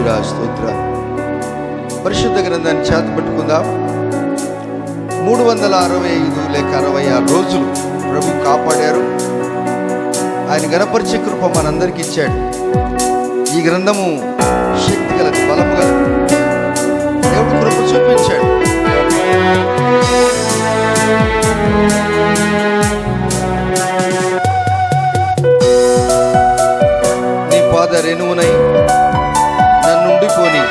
పరిశుద్ధుడా స్తోత్ర. పరిశుద్ధ గ్రంథాన్ని చేతపట్టుకుందాం. 365 లేక 66 రోజులు ప్రభు కాపాడారు. ఆయన గణపరిచే కృప మనందరికి ఇచ్చాడు. ఈ గ్రంథము శక్తి గలది, బలము గలది. దేవుడు కృప చూపించాడు. నీ పాద రేణువునై నన్నుండిపోని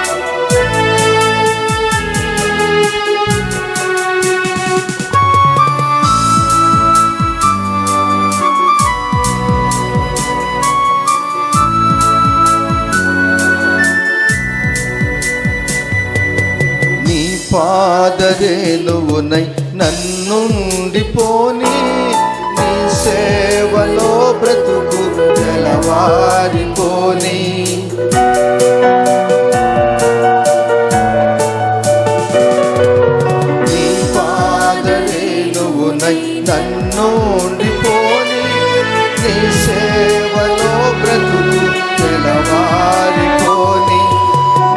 పాదరేణువునై నన్నుండిపోని, నీ సేవలో బ్రతుకు తెలవారిపోని. నీ పాదరేణువునై నన్నుండిపోని, నీ సేవలో బ్రతుకు తెలవారిపోని.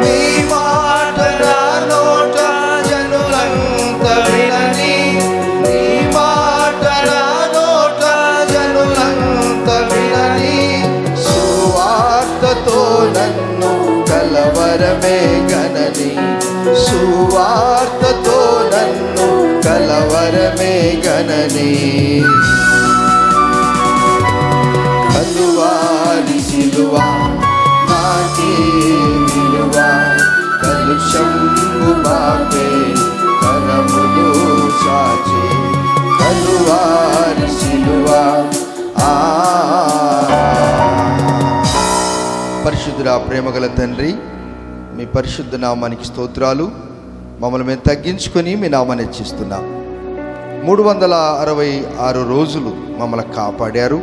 నీ మాట నా నోట జనులంత వినని, నీ మాట నా నోట జనులంత వినని. సువార్తతో నన్ను కలవరమే గనని, సువార్తతో నన్ను కలవరమే గనని. కలువారి సిలువ నాకే విలువ, కలుషంబు బాపే కరములు సాచే. కలువారి సిలువ. పరిశుద్ధుడా, ప్రేమగల తండ్రి, మీ పరిశుద్ధ నామానికి స్తోత్రాలు. మమ్మల్ని మేము తగ్గించుకొని మీ నామాన్ని హెచ్చిస్తున్నాం. 366 రోజులు మమ్మల్ని కాపాడారు.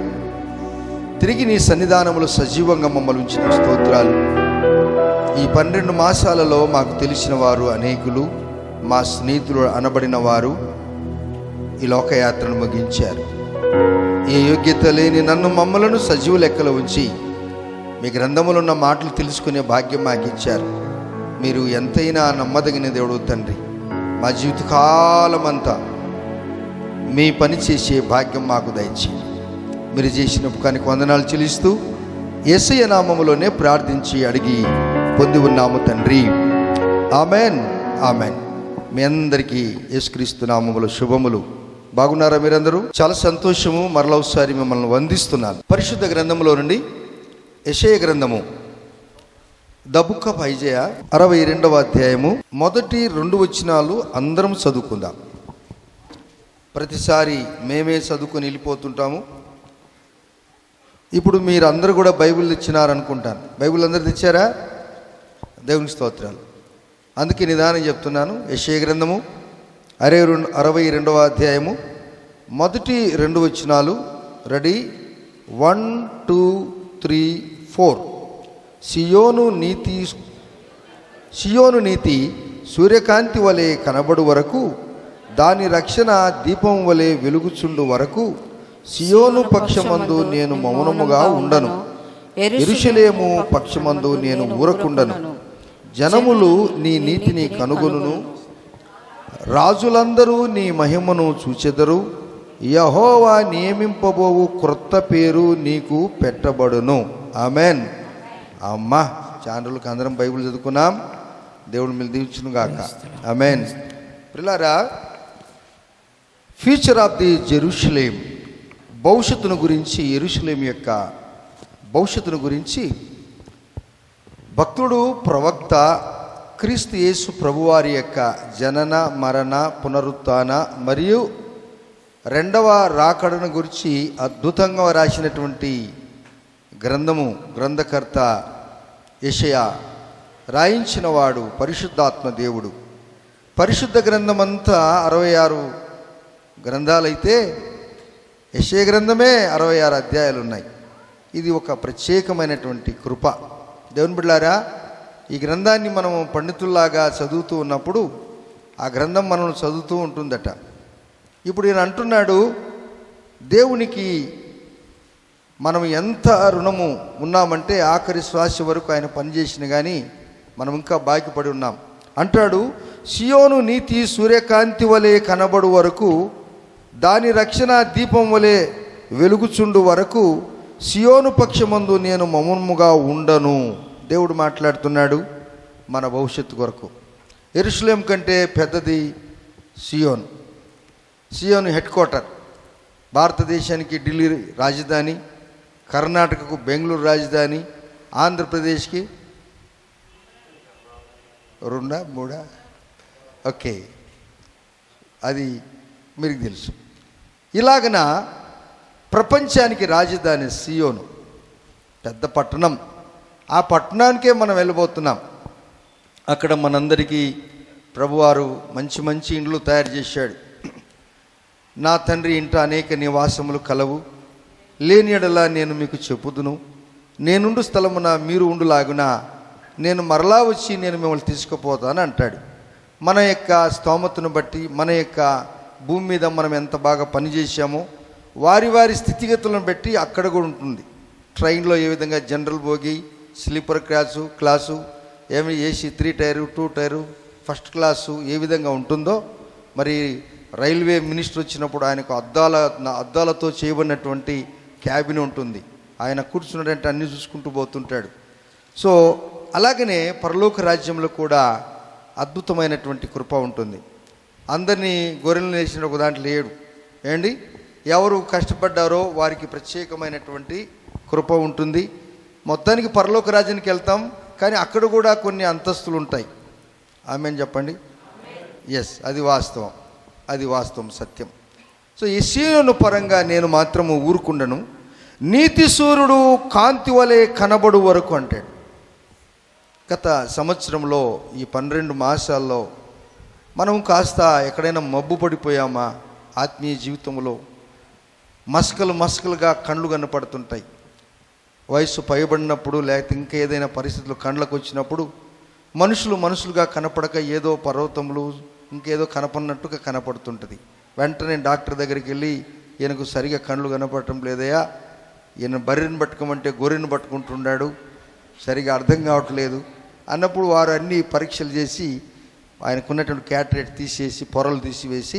తిరిగి నీ సన్నిధానములో సజీవంగా మమ్మల్ని ఉంచిన స్తోత్రాలు. ఈ 12 మాసాలలో మాకు తెలిసిన వారు అనేకులు, మా స్నేహితులు అనబడిన వారు ఈ లోకయాత్రను ముగించారు. ఏ యోగ్యత లేని నన్ను మమ్మలను సజీవ లెక్కలో ఉంచి మీ గ్రంథములో ఉన్న మాటలు తెలుసుకునే భాగ్యం మాకు ఇచ్చారు. మీరు ఎంతైనా నమ్మదగిన దేవుడు తండ్రి. మా జీవితకాలమంతా మీ పని చేసే భాగ్యం మాకు దయచేయండి. మీరు చేసిన ఉపకానికి వందనాలు చెల్లిస్తూ యేసయ్య నామములోనే ప్రార్థించి అడిగి పొంది ఉన్నాము తండ్రి. Amen, amen. మీ అందరికీ యేసుక్రీస్తు నామములో శుభములు. బాగున్నారా మీరందరూ? చాలా సంతోషము. మరలొకసారి మిమ్మల్ని వందిస్తున్నాను. పరిశుద్ధ గ్రంథంలో నుండి యెషయా గ్రంథము, ద బుక్ ఆఫ్ ఐజయా 62వ అధ్యాయము మొదటి 2 వచనాలు అందరం చదువుకుందాం. ప్రతిసారి మేమే చదువుకొని వెళ్ళిపోతుంటాము. ఇప్పుడు మీరు అందరూ కూడా బైబిల్ తెచ్చినారనుకుంటాను. బైబిల్ అందరు తెచ్చారా? దేవునికి స్తోత్రాలు. అందుకే నిదానం చెప్తున్నాను. యెషయా గ్రంథము 62వ అధ్యాయము మొదటి 2 వచనాలు. రెడీ? 1 2 3 4. సియోను నీతి సూర్యకాంతి వలె కనబడు వరకు, దాని రక్షణ దీపం వలె వెలుగుచుండు వరకు, సియోను పక్షమందు నేను మౌనముగా ఉండను, యెరూషలేము పక్షమందు నేను ఊరకుండను. జనములు నీ నీతిని కనుగొనును, రాజులందరూ నీ మహిమను చూచెదరు. యెహోవా నియమింపబోవు క్రొత్త పేరు నీకు పెట్టబడును. ఆమెన్. అమ్మా, చాండ్రులకు అందరం బైబిల్ చదువుకున్నాం. దేవుడు మీరు దీవించును గాక. ఆమెన్. ప్రియులారా, ఫ్యూచర్ ఆఫ్ ది జెరూషలేం, భవిష్యత్తును గురించి, యెరూషలేం యొక్క భవిష్యత్తును గురించి భక్తుడు ప్రవక్త క్రీస్తు యేసు ప్రభువారి యొక్క జనన, మరణ, పునరుత్థాన మరియు 2వ రాకడను గురించి అద్భుతంగా రాసినటువంటి గ్రంథకర్త యెషయా, రాయించిన వాడు పరిశుద్ధాత్మ దేవుడు. పరిశుద్ధ గ్రంథమంతా 66 గ్రంథాలైతే యెషయా గ్రంథమే 66 అధ్యాయాలు ఉన్నాయి. ఇది ఒక ప్రత్యేకమైనటువంటి కృప. దేవుని బిడ్డలారా, ఈ గ్రంథాన్ని మనం పండితుల్లాగా చదువుతూ ఉన్నప్పుడు ఆ గ్రంథం మనం చదువుతూ ఉంటుందట. ఇప్పుడు ఈయన అంటున్నాడు, దేవునికి మనం ఎంత రుణము ఉన్నామంటే ఆఖరి శ్వాస వరకు ఆయన పనిచేసిన కానీ మనం ఇంకా బాకిపడి ఉన్నాం. అంటాడు, సియోను నీతి సూర్యకాంతి వలె కనబడు వరకు, దాని రక్షణ దీపం వలె వెలుగుచుండు వరకు సియోను పక్షమందు నేను మౌనముగా ఉండను. దేవుడు మాట్లాడుతున్నాడు మన భవిష్యత్తు కొరకు. యెరూషలేం కంటే పెద్దది సియోన్. సియోన్ హెడ్ క్వార్టర్. భారతదేశానికి ఢిల్లీ రాజధాని, కర్ణాటకకు బెంగళూరు రాజధాని, ఆంధ్రప్రదేశ్కి 2 3 ఓకే, అది మీకు తెలుసు. ఇలాగన ప్రపంచానికి రాజధాని సియోను, పెద్ద పట్టణం. ఆ పట్టణానికే మనం వెళ్ళబోతున్నాం. అక్కడ మనందరికీ ప్రభువారు మంచి మంచి ఇండ్లు తయారు చేశాడు. నా తండ్రి ఇంట అనేక నివాసములు కలవు, లేని యెడల నేను మీకు చెప్పుదును. నేనుండు స్థలమున మీరు ఉండులాగున నేను మరలా వచ్చి నేను మిమ్మల్ని తీసుకుపోతాను అంటాడు. మన యొక్క స్తోమతను బట్టి, మన యొక్క భూమి మీద మనం ఎంత బాగా పనిచేసామో వారి వారి స్థితిగతులను బట్టి అక్కడ కూడా ఉంటుంది. ట్రైన్లో ఏ విధంగా జనరల్ బోగి, స్లీపర్ క్లాసు, ఏమి AC 3 tier 2 tier, first class ఏ విధంగా ఉంటుందో, మరి రైల్వే మినిస్టర్ వచ్చినప్పుడు ఆయనకు అద్దాలతో చేయబడినటువంటి క్యాబిన్ ఉంటుంది. ఆయన కూర్చున్నాడంటే అన్నీ చూసుకుంటూ పోతుంటాడు. సో అలాగనే పరలోక రాజ్యంలో కూడా అద్భుతమైనటువంటి కృప ఉంటుంది. అందరినీ గొర్రెలను వేసిన ఒక దాంట్లో లేడు. ఏంటి, ఎవరు కష్టపడ్డారో వారికి ప్రత్యేకమైనటువంటి కృప ఉంటుంది. మొత్తానికి పరలోక రాజ్యానికి వెళ్తాం, కానీ అక్కడ కూడా కొన్ని అంతస్తులు ఉంటాయి. ఆమేన్ చెప్పండి. ఎస్, అది వాస్తవం, సత్యం. సో ఈ సియోను పరంగా నేను మాత్రము ఊరుకుండను, నీతి సూర్యుడు కాంతి వలె కనబడు వరకు అంటాడు. గత సంవత్సరంలో ఈ 12 మాసాల్లో మనం కాస్త ఎక్కడైనా మబ్బు పడిపోయామా? ఆత్మీయ జీవితంలో మస్కలుగా కళ్ళు కనపడుతుంటాయి. వయసు పైబడినప్పుడు, లేకపోతే ఇంకా ఏదైనా పరిస్థితులు కళ్ళకు వచ్చినప్పుడు మనుషులుగా కనపడక ఏదో పర్వతములు ఇంకేదో కనపడినట్టుగా కనపడుతుంటుంది. వెంటనే డాక్టర్ దగ్గరికి వెళ్ళి, ఈయనకు సరిగా కళ్ళు కనపడటం లేదయా, ఈయన బర్రెని పట్టుకోమంటే గొర్రెని పట్టుకుంటున్నాడు, సరిగా అర్థం కావట్లేదు అన్నప్పుడు వారు అన్ని పరీక్షలు చేసి ఆయనకున్నటువంటి క్యాటరేట్ తీసేసి పొరలు తీసివేసి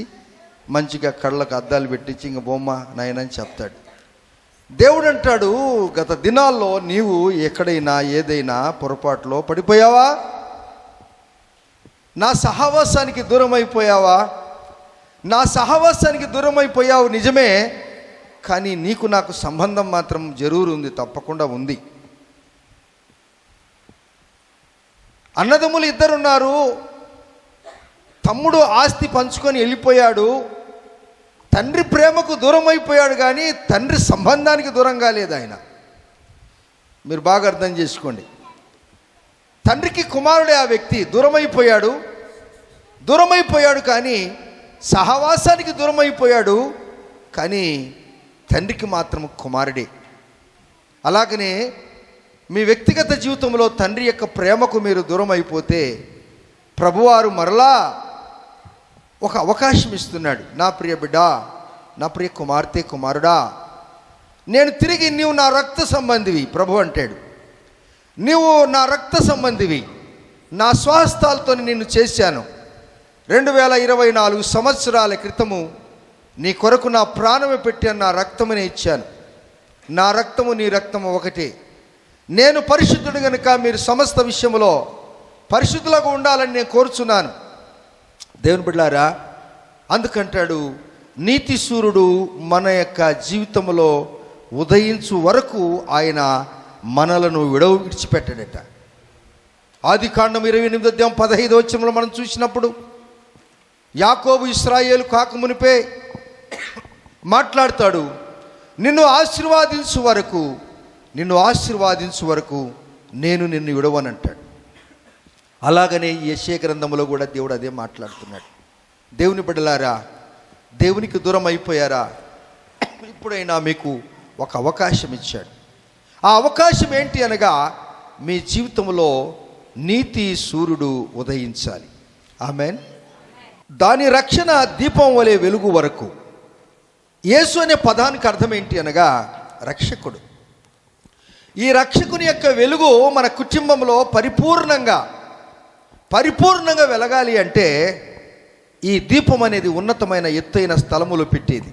మంచిగా కళ్ళకు అద్దాలు పెట్టించి ఇంక బొమ్మ నాయనని చెప్తాడు. దేవుడు అంటాడు, గత దినాల్లో నీవు ఎక్కడైనా ఏదైనా పొరపాటులో పడిపోయావా? నా సహవాసానికి దూరం అయిపోయావా? నా సహవాసానికి దూరం అయిపోయావు నిజమే, కానీ నీకు నాకు సంబంధం మాత్రం జరూరు ఉంది, తప్పకుండా ఉంది. అన్నదమ్ములు 2 ఉన్నారు. తమ్ముడు ఆస్తి పంచుకొని వెళ్ళిపోయాడు. తండ్రి ప్రేమకు దూరం అయిపోయాడు, కానీ తండ్రి సంబంధానికి దూరం కాలేదు ఆయన. మీరు బాగా అర్థం చేసుకోండి. తండ్రికి కుమారుడే ఆ వ్యక్తి. దూరమైపోయాడు కానీ సహవాసానికి దూరమైపోయాడు, కానీ తండ్రికి మాత్రం కుమారుడే. అలాగనే మీ వ్యక్తిగత జీవితంలో తండ్రి యొక్క ప్రేమకు మీరు దూరం అయిపోతే ప్రభువారు మరలా ఒక అవకాశం ఇస్తున్నాడు. నా ప్రియ బిడ్డ, నా ప్రియ కుమార్తె, కుమారుడా, నేను తిరిగి నీవు నా రక్త సంబంధివి ప్రభు అంటాడు. నీవు నా రక్త సంబంధివి, నా స్వహస్తాలతో నిన్ను చేశాను. 2024 సంవత్సరాల క్రితము నీ కొరకు నా ప్రాణమే పెట్టాను, నా రక్తమునే ఇచ్చాను. నా రక్తము నీ రక్తము ఒకటే. నేను పరిశుద్ధుడు కనుక మీరు సమస్త విషయంలో పరిశుద్ధులుగా ఉండాలని నేను కోరుచున్నాను. దేవుని బిడ్డలారా, అందుకంటాడు, నీతి సూర్యుడు మన యొక్క జీవితంలో ఉదయించు వరకు ఆయన మనలను విడిచిపెట్టాడట. ఆదికాండం 28:15 మనం చూసినప్పుడు యాకోబు ఇశ్రాయేలు కాకమునిపే మాట్లాడతాడు, నిన్ను ఆశీర్వాదించు వరకు నేను నిన్ను విడవనంటాడు. అలాగనే యెషయా గ్రంథంలో కూడా దేవుడు అదే మాట్లాడుతున్నాడు. దేవుని బిడ్డలారా, దేవునికి దూరం అయిపోయారా? ఇప్పుడైనా మీకు ఒక అవకాశం ఇచ్చాడు. ఆ అవకాశం ఏంటి అనగా, మీ జీవితంలో నీతి సూర్యుడు ఉదయించాలి. ఆమేన్. దాని రక్షణ దీపం వలె వెలుగు వరకు. యేసు అనే పదానికి అర్థం ఏంటి అనగా రక్షకుడు. ఈ రక్షకుని యొక్క వెలుగు మన కుటుంబంలో పరిపూర్ణంగా పరిపూర్ణంగా వెలగాలి అంటే ఈ దీపం అనేది ఉన్నతమైన ఎత్తైన స్థలములో పెట్టేది.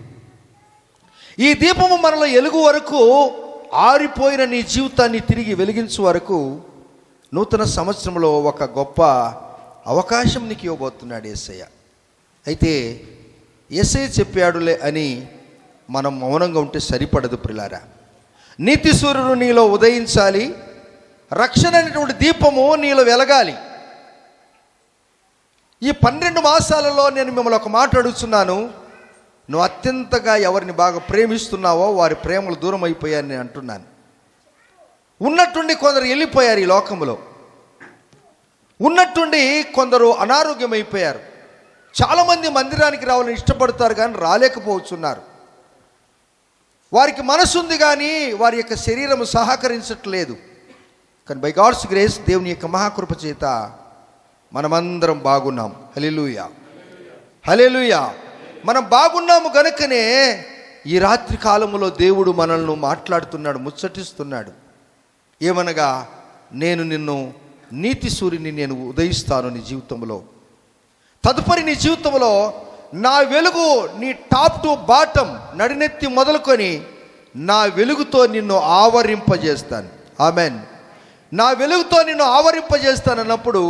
ఈ దీపము మనలో ఎలుగు వరకు, ఆరిపోయిన నీ జీవితాన్ని తిరిగి వెలిగించు వరకు నూతన సంవత్సరంలో ఒక గొప్ప అవకాశం నీకు ఇవ్వబోతున్నాడు యేసయ్య. అయితే యేసయ్య చెప్పాడులే అని మనం మౌనంగా ఉంటే సరిపడదు ప్రియులారా. నీతి సూర్యుడు నీలో ఉదయించాలి, రక్షణ అనేటువంటి దీపము నీలో వెలగాలి. ఈ 12 మాసాలలో నేను మిమ్మల్ని ఒక మాట అడుగుతున్నాను. నువ్వు అత్యంతగా ఎవరిని బాగా ప్రేమిస్తున్నావో వారి ప్రేమలు దూరం అయిపోయాయని నేను అంటున్నాను. ఉన్నట్టుండి కొందరు వెళ్ళిపోయారు ఈ లోకంలో, ఉన్నట్టుండి కొందరు అనారోగ్యమైపోయారు. చాలామంది మందిరానికి రావాలని ఇష్టపడతారు కానీ రాలేకపోతున్నారు. వారికి మనసు ఉంది కానీ వారి యొక్క శరీరం సహకరించట్లేదు. కానీ బై గాడ్స్ గ్రేస్, దేవుని యొక్క మహాకృప చేత మనమందరం బాగున్నాం. హల్లెలూయా, హల్లెలూయా. మనం బాగున్నాము గనుకనే ఈ రాత్రి కాలములో దేవుడు మనల్ని మాట్లాడుతున్నాడు, ముచ్చటిస్తున్నాడు. ఏమనగా, నేను నిన్ను నీతి సూర్యుని నేను ఉదయిస్తాను నీ జీవితంలో. తదుపరి నీ జీవితంలో నా వెలుగు నీ టాప్ టు బాటం, నడినెత్తి మొదలుకొని నా వెలుగుతో నిన్ను ఆవరింపజేస్తాను. ఆమెన్. నా వెలుగుతో నిన్ను ఆవరింపజేస్తాను అన్నప్పుడు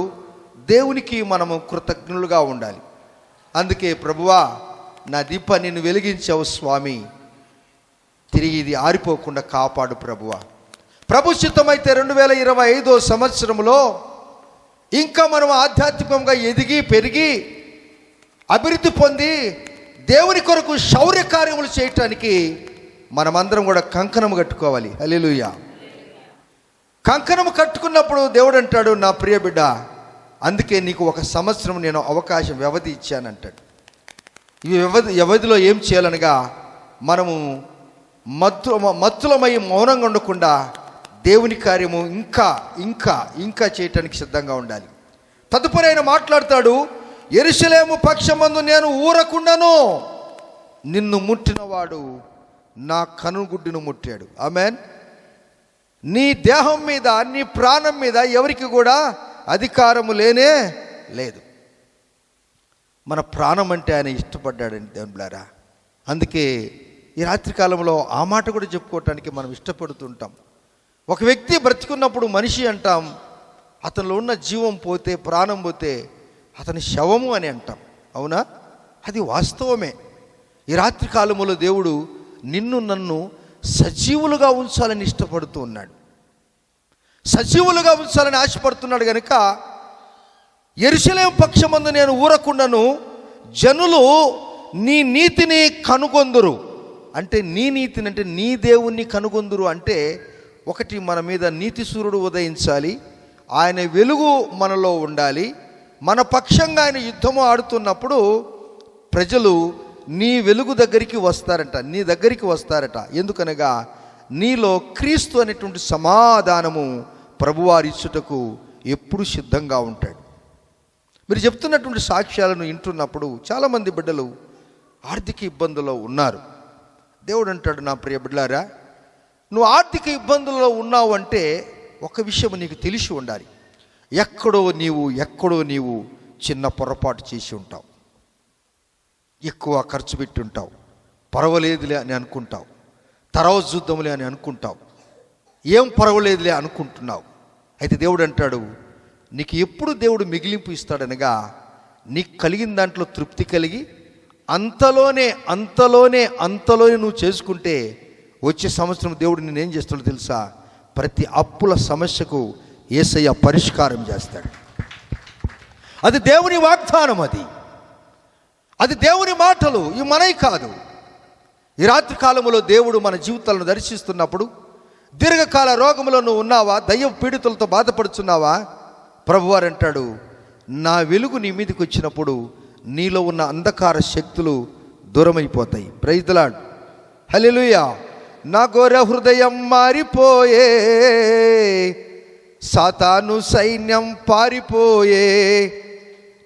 దేవునికి మనము కృతజ్ఞులుగా ఉండాలి. అందుకే ప్రభువా, నా దీపాన్ని నిన్ను వెలిగించావు స్వామి, తిరిగి ఇది ఆరిపోకుండా కాపాడు ప్రభువా. ప్రభు చిత్తమైతే 2025 సంవత్సరంలో ఇంకా మనం ఆధ్యాత్మికంగా ఎదిగి పెరిగి అభివృద్ధి పొంది దేవుని కొరకు శౌర్య కార్యములు చేయటానికి మనమందరం కూడా కంకణం కట్టుకోవాలి. హల్లెలూయా. కంకణం కట్టుకున్నప్పుడు దేవుడు అంటాడు, నా ప్రియ బిడ్డ, అందుకే నీకు 1 సంవత్సరం నేను అవకాశం వ్యవధి ఇచ్చానంటాడు. ఈ వ్యవధిలో ఏం చేయాలనగా, మనము మత్తులమై మౌనంగా ఉండకుండా దేవుని కార్యము ఇంకా ఇంకా ఇంకా చేయటానికి సిద్ధంగా ఉండాలి. తదుపరి ఆయన మాట్లాడతాడు, యెరూషలేము పక్షమందు నేను ఊరకుండాను, నిన్ను ముట్టినవాడు నా కనుగుడ్డును ముట్టాడు. ఆమెన్. నీ దేహం మీద, నీ ప్రాణం మీద ఎవరికి కూడా అధికారము లేనే లేదు. మన ప్రాణం అంటే ఆయన ఇష్టపడ్డాడండి దేవులారా. అందుకే ఈ రాత్రికాలంలో ఆ మాట కూడా చెప్పుకోవటానికి మనం ఇష్టపడుతుంటాం. ఒక వ్యక్తి బ్రతికున్నప్పుడు మనిషి అంటాం, అతనిలో ఉన్న జీవం పోతే, ప్రాణం పోతే అతని శవము అని అంటాం. అవునా? అది వాస్తవమే. ఈ రాత్రి కాలంలో దేవుడు నిన్ను నన్ను సజీవులుగా ఉంచాలని ఇష్టపడుతూ ఉన్నాడు, సజీవులుగా ఉంచాలని ఆశపడుతున్నాడు. కనుక యెరూషలేము పక్షమందు నేను ఊరకుండాను, జనులు నీ నీతిని కనుగొందురు. అంటే నీ నీతిని అంటే నీ దేవుణ్ణి కనుగొందురు అంటే, ఒకటి మన మీద నీతి సూర్యుడు ఉదయించాలి, ఆయన వెలుగు మనలో ఉండాలి. మన పక్షంగా ఆయన యుద్ధము ఆడుతున్నప్పుడు ప్రజలు నీ వెలుగు దగ్గరికి వస్తారట, నీ దగ్గరికి వస్తారట. ఎందుకనగా నీలో క్రీస్తు అనేటువంటి సమాధానము ప్రభువారి ఇచ్చుటకు ఎప్పుడు సిద్ధంగా ఉంటాడు. మీరు చెప్తున్నటువంటి సాక్ష్యాలను వింటున్నప్పుడు చాలామంది బిడ్డలు ఆర్థిక ఇబ్బందుల్లో ఉన్నారు. దేవుడు అంటాడు, నా ప్రియ బిడ్డలారా, నువ్వు ఆర్థిక ఇబ్బందుల్లో ఉన్నావు అంటే ఒక విషయం నీకు తెలిసి ఉండాలి. ఎక్కడో నీవు చిన్న పొరపాటు చేసి ఉంటావు, ఎక్కువ ఖర్చు పెట్టి ఉంటావు, పర్వాలేదులే అని అనుకుంటావు, తర్వాత చూద్దాంలే అని అనుకుంటావు, ఏం పర్వాలేదులే అనుకుంటున్నావు. అయితే దేవుడు అంటాడు, నీకు ఎప్పుడు దేవుడు మిగిలింపు ఇస్తాడనగా, నీకు కలిగిన దాంట్లో తృప్తి కలిగి అంతలోనే నువ్వు చేసుకుంటే వచ్చే సంవత్సరం దేవుడు నేనేం చేస్తాడో తెలుసా? ప్రతి అప్పుల సమస్యకు యేసయ్య పరిష్కారం చేస్తాడు. అది దేవుని వాగ్దానం, అది దేవుని మాటలు, ఈ మనవి కాదు. ఈ రాత్రి కాలంలో దేవుడు మన జీవితాలను దర్శిస్తున్నప్పుడు, దీర్ఘకాల రోగంలో నువ్వు ఉన్నావా, దయ్యం పీడితులతో బాధపడుతున్నావా, ప్రభువారు అంటాడు, నా వెలుగు నీ మీదకి వచ్చినప్పుడు నీలో ఉన్న అంధకార శక్తులు దూరమైపోతాయి. Praise the Lord. హల్లెలూయా. నా ఘోర హృదయం మారిపోయే, సాతాను సైన్యం పారిపోయే.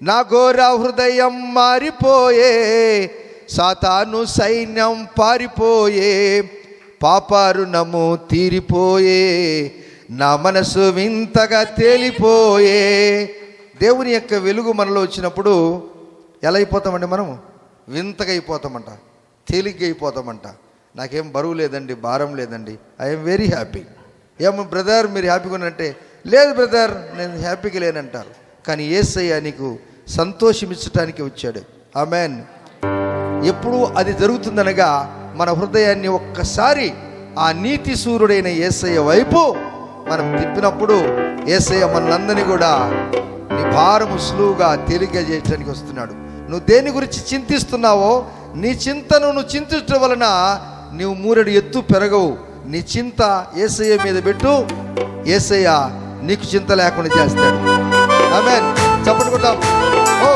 నా ఘోర హృదయం మారిపోయే, సాతాను సైన్యం పారిపోయే. పాపారుణము తీరిపోయే, నా మనసు వింతగా తేలిపోయే. దేవుని యొక్క వెలుగు మనలో వచ్చినప్పుడు ఎలా అయిపోతామండి? మనం వింతగా అయిపోతామంట, తేలిగ్గా అయిపోతామంట. నాకేం బరువు లేదండి, భారం లేదండి, ఐఎమ్ వెరీ హ్యాపీ. ఏమో బ్రదర్ మీరు హ్యాపీగా ఉన్నారంటే, లేదు బ్రదర్ నేను హ్యాపీగా లేనంటారు. కానీ యేసయ్య నీకు సంతోషమిచ్చటానికి వచ్చాడు. ఆమేన్. ఎప్పుడు అది జరుగుతుందనగా మన హృదయాన్ని ఒక్కసారి ఆ నీతి సూర్యుడైన యేసయ్య వైపు మనం తిప్పినప్పుడు యేసయ్య మనందరినీ కూడా నీ భారము సులువుగా తేలిగ్గా చేయడానికి వస్తున్నాడు. నువ్వు దేని గురించి చింతిస్తున్నావో నీ చింతను నువ్వు చింతించడం వలన నువ్వు మూరెడు ఎత్తు పెరగవు. నీ చింత యేసయ్య మీద పెట్టు, యేసయ్య నీకు చింత లేకుండా చేస్తాడు. ఆమేన్. చప్పట్లు కొడదాం. ఓ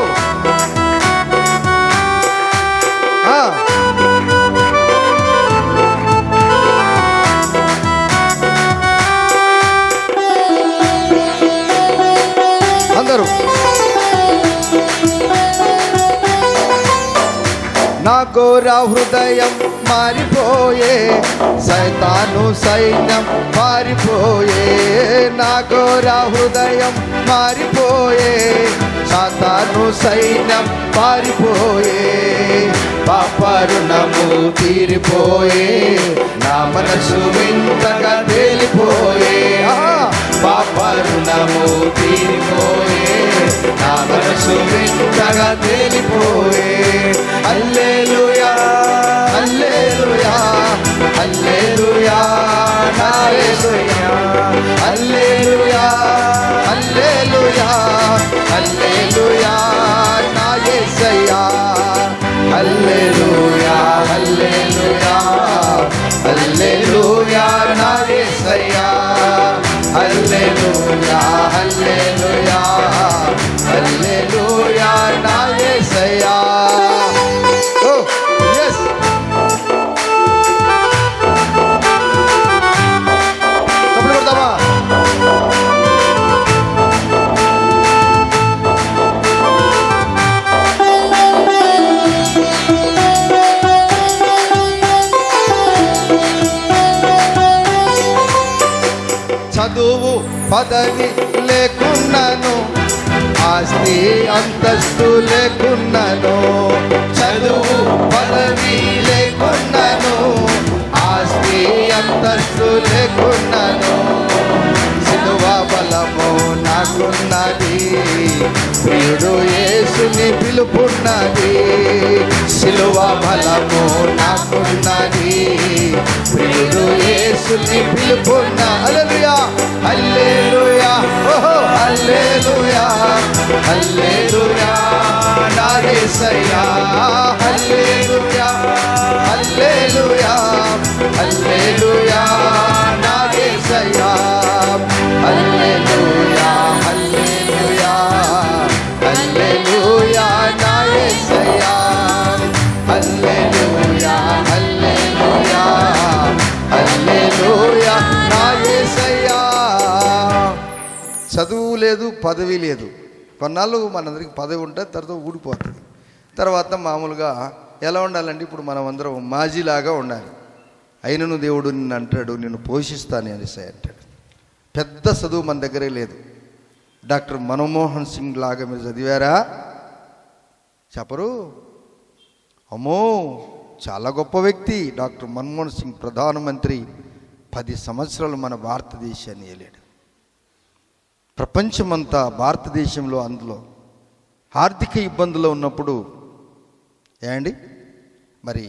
అందరూ నా ఘోర హృదయం మారిపోయే, సైతాను సైన్యం మారిపోయే. నా ఘోర హృదయం మారిపోయే, సాతాను సైన్యం పారిపోయే. పాపరుణము తీరిపోయే, నా మనసు వింతగా తేలిపోయే. పాపరుణము తీరిపోయే, నా మనసు వింతగా తేలిపోయే. హల్లెలూయా హల్లెలూయా హల్లెలూయా నా యేసయ్యా. హల్లెలూయా హల్లెలూయా హల్లెలూయా నా యేసయ్యా. హల్లెలూయా హల్లెలూయా హల్లెలూయా నా యేసయ్యా. హల్లెలూయా హల్లెలూయా హల్లెలూయా నా యేసయ్యా. ఓ yes. చప్పట్లు కొడతామా? చదువు పదవి లేకున్నాను, ఆస్తి అంతస్తు లేకున్నాను. చదువు పదవి లేకున్నాను, ఆస్తి అంతస్తు లేకున్నాను. సిలువ బలము నాకున్నది, ప్రియుడు యేసుని పిలుపున్నది. సిలువ బలము నాకున్నది, ప్రియుడు యేసుని పిలుపున్న. హల్లెలూయా హల్లెలూయా ఓహో హల్లెలూయా హల్లెలూయా నా యేసయ్యా. హల్లెలూయా హల్లెలూయా హల్లెలూయా నా యేసయ్యా. హల్లెలూయా హల్లెలూయా హల్లెలూయా నా యేసయ్యా. హల్లెలూయా హల్లెలూయా హల్లెలూయా నా యేసయ్యా. చదువు లేదు, పదవి లేదు. కొన్నాళ్ళు మనందరికి పదవి ఉంటుంది, తర్వాత ఊడిపోతుంది. తర్వాత మామూలుగా ఎలా ఉండాలంటే ఇప్పుడు మనం అందరం మాజీలాగా ఉండాలి. అయినను దేవుడు నిన్ను అంటాడు, నిన్ను పోషిస్తాను అనేసి అంటాడు. పెద్ద చదువు మన దగ్గరే లేదు. డాక్టర్ మన్మోహన్ సింగ్ లాగా మీరు చదివారా? చెప్పరు. అమ్మో చాలా గొప్ప వ్యక్తి డాక్టర్ మన్మోహన్ సింగ్, ప్రధానమంత్రి. 10 సంవత్సరాలు మన భారతదేశాన్ని ఏలాడు. ప్రపంచమంతా భారతదేశంలో అందులో ఆర్థిక ఇబ్బందులు ఉన్నప్పుడు ఏమండి మరి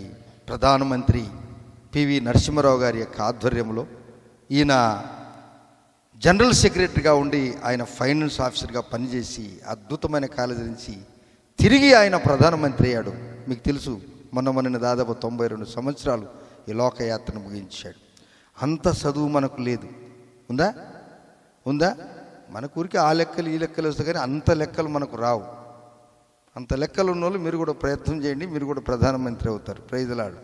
ప్రధానమంత్రి పివి నరసింహారావు గారి యొక్క ఆధ్వర్యంలో ఈయన జనరల్ సెక్రటరీగా ఉండి ఆయన ఫైనాన్స్ ఆఫీసర్గా పనిచేసి అద్భుతమైన కాలేజీ నుంచి తిరిగి ఆయన ప్రధానమంత్రి అయ్యాడు. మీకు తెలుసు, మొన్న దాదాపు 92 సంవత్సరాలు ఈ లోకయాత్రను ముగించాడు. అంత చదువు మనకు లేదు. ఉందా? ఉందా? మన ఊరికి ఆ లెక్కలు ఈ లెక్కలు వస్తాయి, కానీ అంత లెక్కలు మనకు రావు. అంత లెక్కలు ఉన్న వాళ్ళు మీరు కూడా ప్రయత్నం చేయండి, మీరు కూడా ప్రధానమంత్రి అవుతారు. Praise the lord.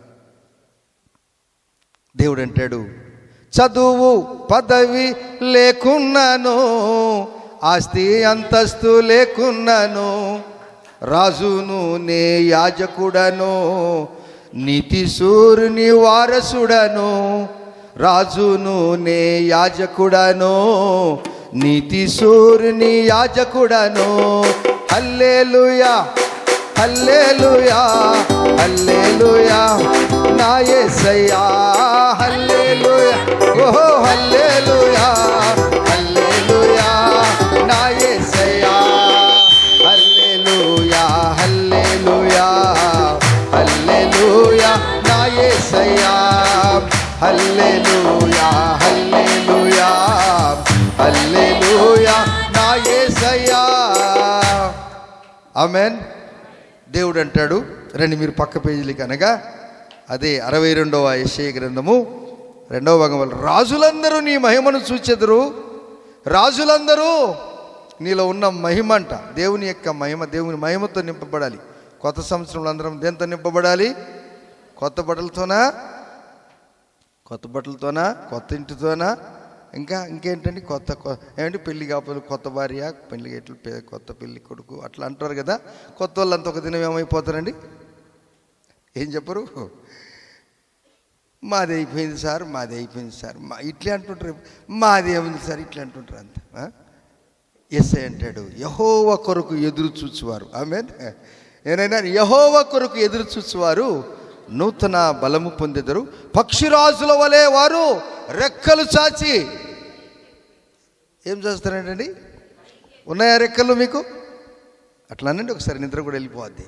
దేవుడు అంటాడు, చదువు పదవి లేకున్నాను, ఆస్తి అంతస్తు లేకున్నాను, రాజును నే యాజకుడను, నీతి సూర్యుని వారసుడను, రాజును నే యాజకుడను, నీతి సూర్యుని యాజకుడను. హల్లెలూయా హల్లెలూయా హల్లెలూయా నా యేసయ్యా. హల్లెలూయా ఓహో హల్లెలూయా హల్లెలూయా నా యేసయ్యా. హల్లెలూయా హల్లెలూయా హల్లెలూయా నా యేసయ్యా. హల్లెలూయా హల్లెలూయా హల్లెలూయా నా యేసయ్యా. ఆమేన్. దేవుడు అంటాడు, రండి మీరు పక్క పేజీలకి, అనగా అదే 62వ యెషయా గ్రంథము 2వ భాగం. రాజులందరూ నీ మహిమను చూచెదరు. రాజులందరూ నీలో ఉన్న మహిమ అంట, దేవుని యొక్క మహిమ, దేవుని మహిమతో నింపబడాలి. కొత్త సంవత్సరంలో అందరం దేంతో నింపబడాలి? కొత్త బట్టలతోనా? కొత్త ఇంటితోనా? ఇంకేంటండి? ఏమంటే పెళ్ళి కాకపోతే కొత్త భార్య, పెళ్ళి ఎట్లు కొత్త పెళ్ళి కొడుకు అట్లా అంటారు కదా. కొత్త వాళ్ళంతా ఒక దినం ఏమైపోతారండి? ఏం చెప్పరు? మాది అయిపోయింది సార్, మాది అయిపోయింది సార్, ఇట్లే అంటుంటారు. మాది ఏముంది సార్, ఇట్లా అంటుంటారు అంత. యేసయ్య అంటాడు, యెహోవా కొరకు ఎదురు చూచువారు. ఆమేన్. ఏనైనా యెహోవా కొరకు ఎదురు చూచువారు నూతన బలము పొందెదరు. పక్షిరాజుల వలె వారు రెక్కలు చాచి ఏం చేస్తారంటండి? ఉన్నాయా రెక్కలు మీకు? అట్లా అనండి ఒకసారి, నిద్ర కూడా వెళ్ళిపోద్ది.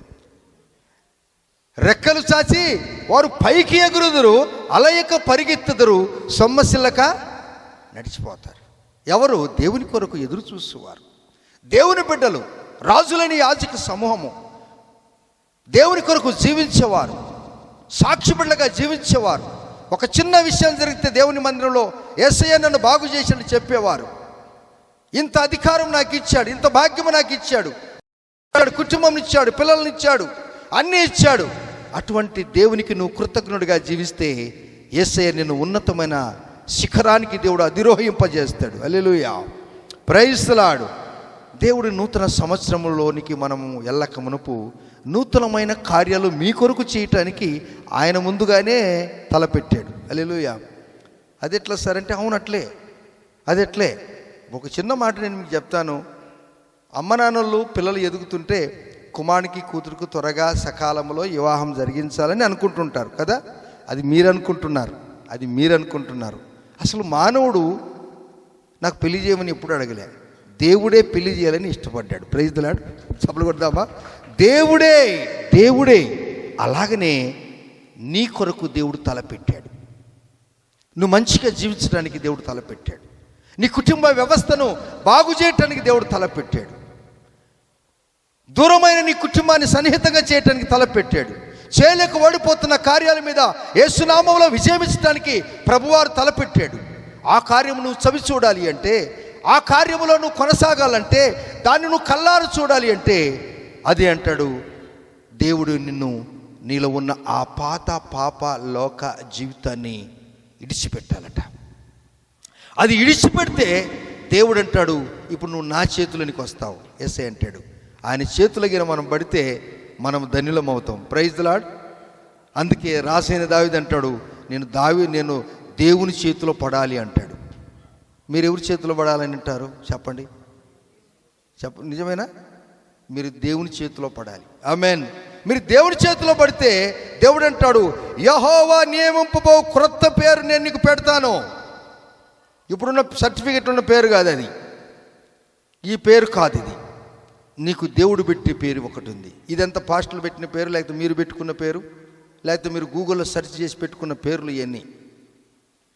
రెక్కలు చాచి వారు పైకి ఎగురుదురు, అలయక పరిగెత్తుదురు, సొమ్మసిల్లక నడిచిపోతారు. ఎవరు? దేవుని కొరకు ఎదురు చూసేవారు, దేవుని బిడ్డలు, రాజులని యాజక సమూహము, దేవుని కొరకు జీవించేవారు, సాక్షి బిడ్డగా జీవించేవారు. ఒక చిన్న విషయం జరిగితే దేవుని మందిరంలో యేసయ్య నన్ను బాగు చేసి చెప్పేవారు. ఇంత అధికారం నాకు ఇచ్చాడు, ఇంత భాగ్యము నాకు ఇచ్చాడు, కుటుంబం ఇచ్చాడు, పిల్లల్ని ఇచ్చాడు, అన్నీ ఇచ్చాడు. అటువంటి దేవునికి నువ్వు కృతజ్ఞుడిగా జీవిస్తే యేసయ్య నిన్ను ఉన్నతమైన శిఖరానికి దేవుడు అధిరోహింపజేస్తాడు. హల్లెలూయా, ప్రైజ్ ది లార్డ్. దేవుడి నూతన సంవత్సరంలోనికి మనము ఎల్లక మునుపు నూతనమైన కార్యాలు మీ కొరకు చేయటానికి ఆయన ముందుగానే తలపెట్టాడు. హల్లెలూయా. అది ఎట్లా సార్ అంటే, అవునట్లే, అది ఎట్లే. ఒక చిన్న మాట నేను మీకు చెప్తాను. అమ్మ నాన్నలు పిల్లలు ఎదుగుతుంటే కుమారునికి కూతురుకు త్వరగా సకాలంలో వివాహం జరిగించాలని అనుకుంటుంటారు కదా. అది మీరు అనుకుంటున్నారు. అసలు మానవుడు నాకు పెళ్లి చేయమని ఎప్పుడు అడగలే, దేవుడే పెళ్లి చేయాలని ఇష్టపడ్డాడు. Praise the Lord. చప్పట్లు కొడదామా? దేవుడే అలాగనే నీ కొరకు దేవుడు తలపెట్టాడు. నువ్వు మంచిగా జీవించడానికి దేవుడు తలపెట్టాడు. నీ కుటుంబ వ్యవస్థను బాగు చేయటానికి దేవుడు తలపెట్టాడు. దూరమైన నీ కుటుంబాన్ని సన్నిహితంగా చేయటానికి తలపెట్టాడు. చేయలేక ఓడిపోతున్న కార్యాల మీద యేసు నామములో విజయమించడానికి ప్రభువారు తలపెట్టాడు. ఆ కార్యము నువ్వు చవి చూడాలి అంటే, ఆ కార్యములో నువ్వు కొనసాగాలంటే, దాన్ని నువ్వు కల్లారు చూడాలి అంటే, అది అంటాడు దేవుడు నీలో ఉన్న ఆ పాప లోక జీవితాన్ని ఇడిచిపెట్టాలట. అది ఇడిచిపెడితే దేవుడు అంటాడు, ఇప్పుడు నువ్వు నా చేతులనికి వస్తావు. యేసయ్య అంటాడు, ఆయన చేతులగిన మనం పడితే మనం ధన్యులం అవుతాం. Praise the lord. అందుకే రాసైన దావీదు అంటాడు, నేను దేవుని చేతిలో పడాలి అంటాడు. మీరు ఎవరి చేతిలో పడాలని అంటారు? చెప్పండి. నిజమేనా? మీరు దేవుని చేతిలో పడాలి. ఆమేన్. మీరు దేవుని చేతిలో పడితే దేవుడు అంటాడు, యెహోవా నియమింపబో క్రొత్త పేరు నేను నీకు పెడతాను. ఇప్పుడున్న సర్టిఫికెట్ ఉన్న పేరు కాదు అది, ఈ పేరు కాదు, ఇది నీకు దేవుడు పెట్టే పేరు ఒకటి ఉంది. ఇదంతా పాస్టర్లు పెట్టిన పేరు, లేకపోతే మీరు పెట్టుకున్న పేరు, లేకపోతే మీరు గూగుల్లో సెర్చ్ చేసి పెట్టుకున్న పేర్లు ఇవన్నీ.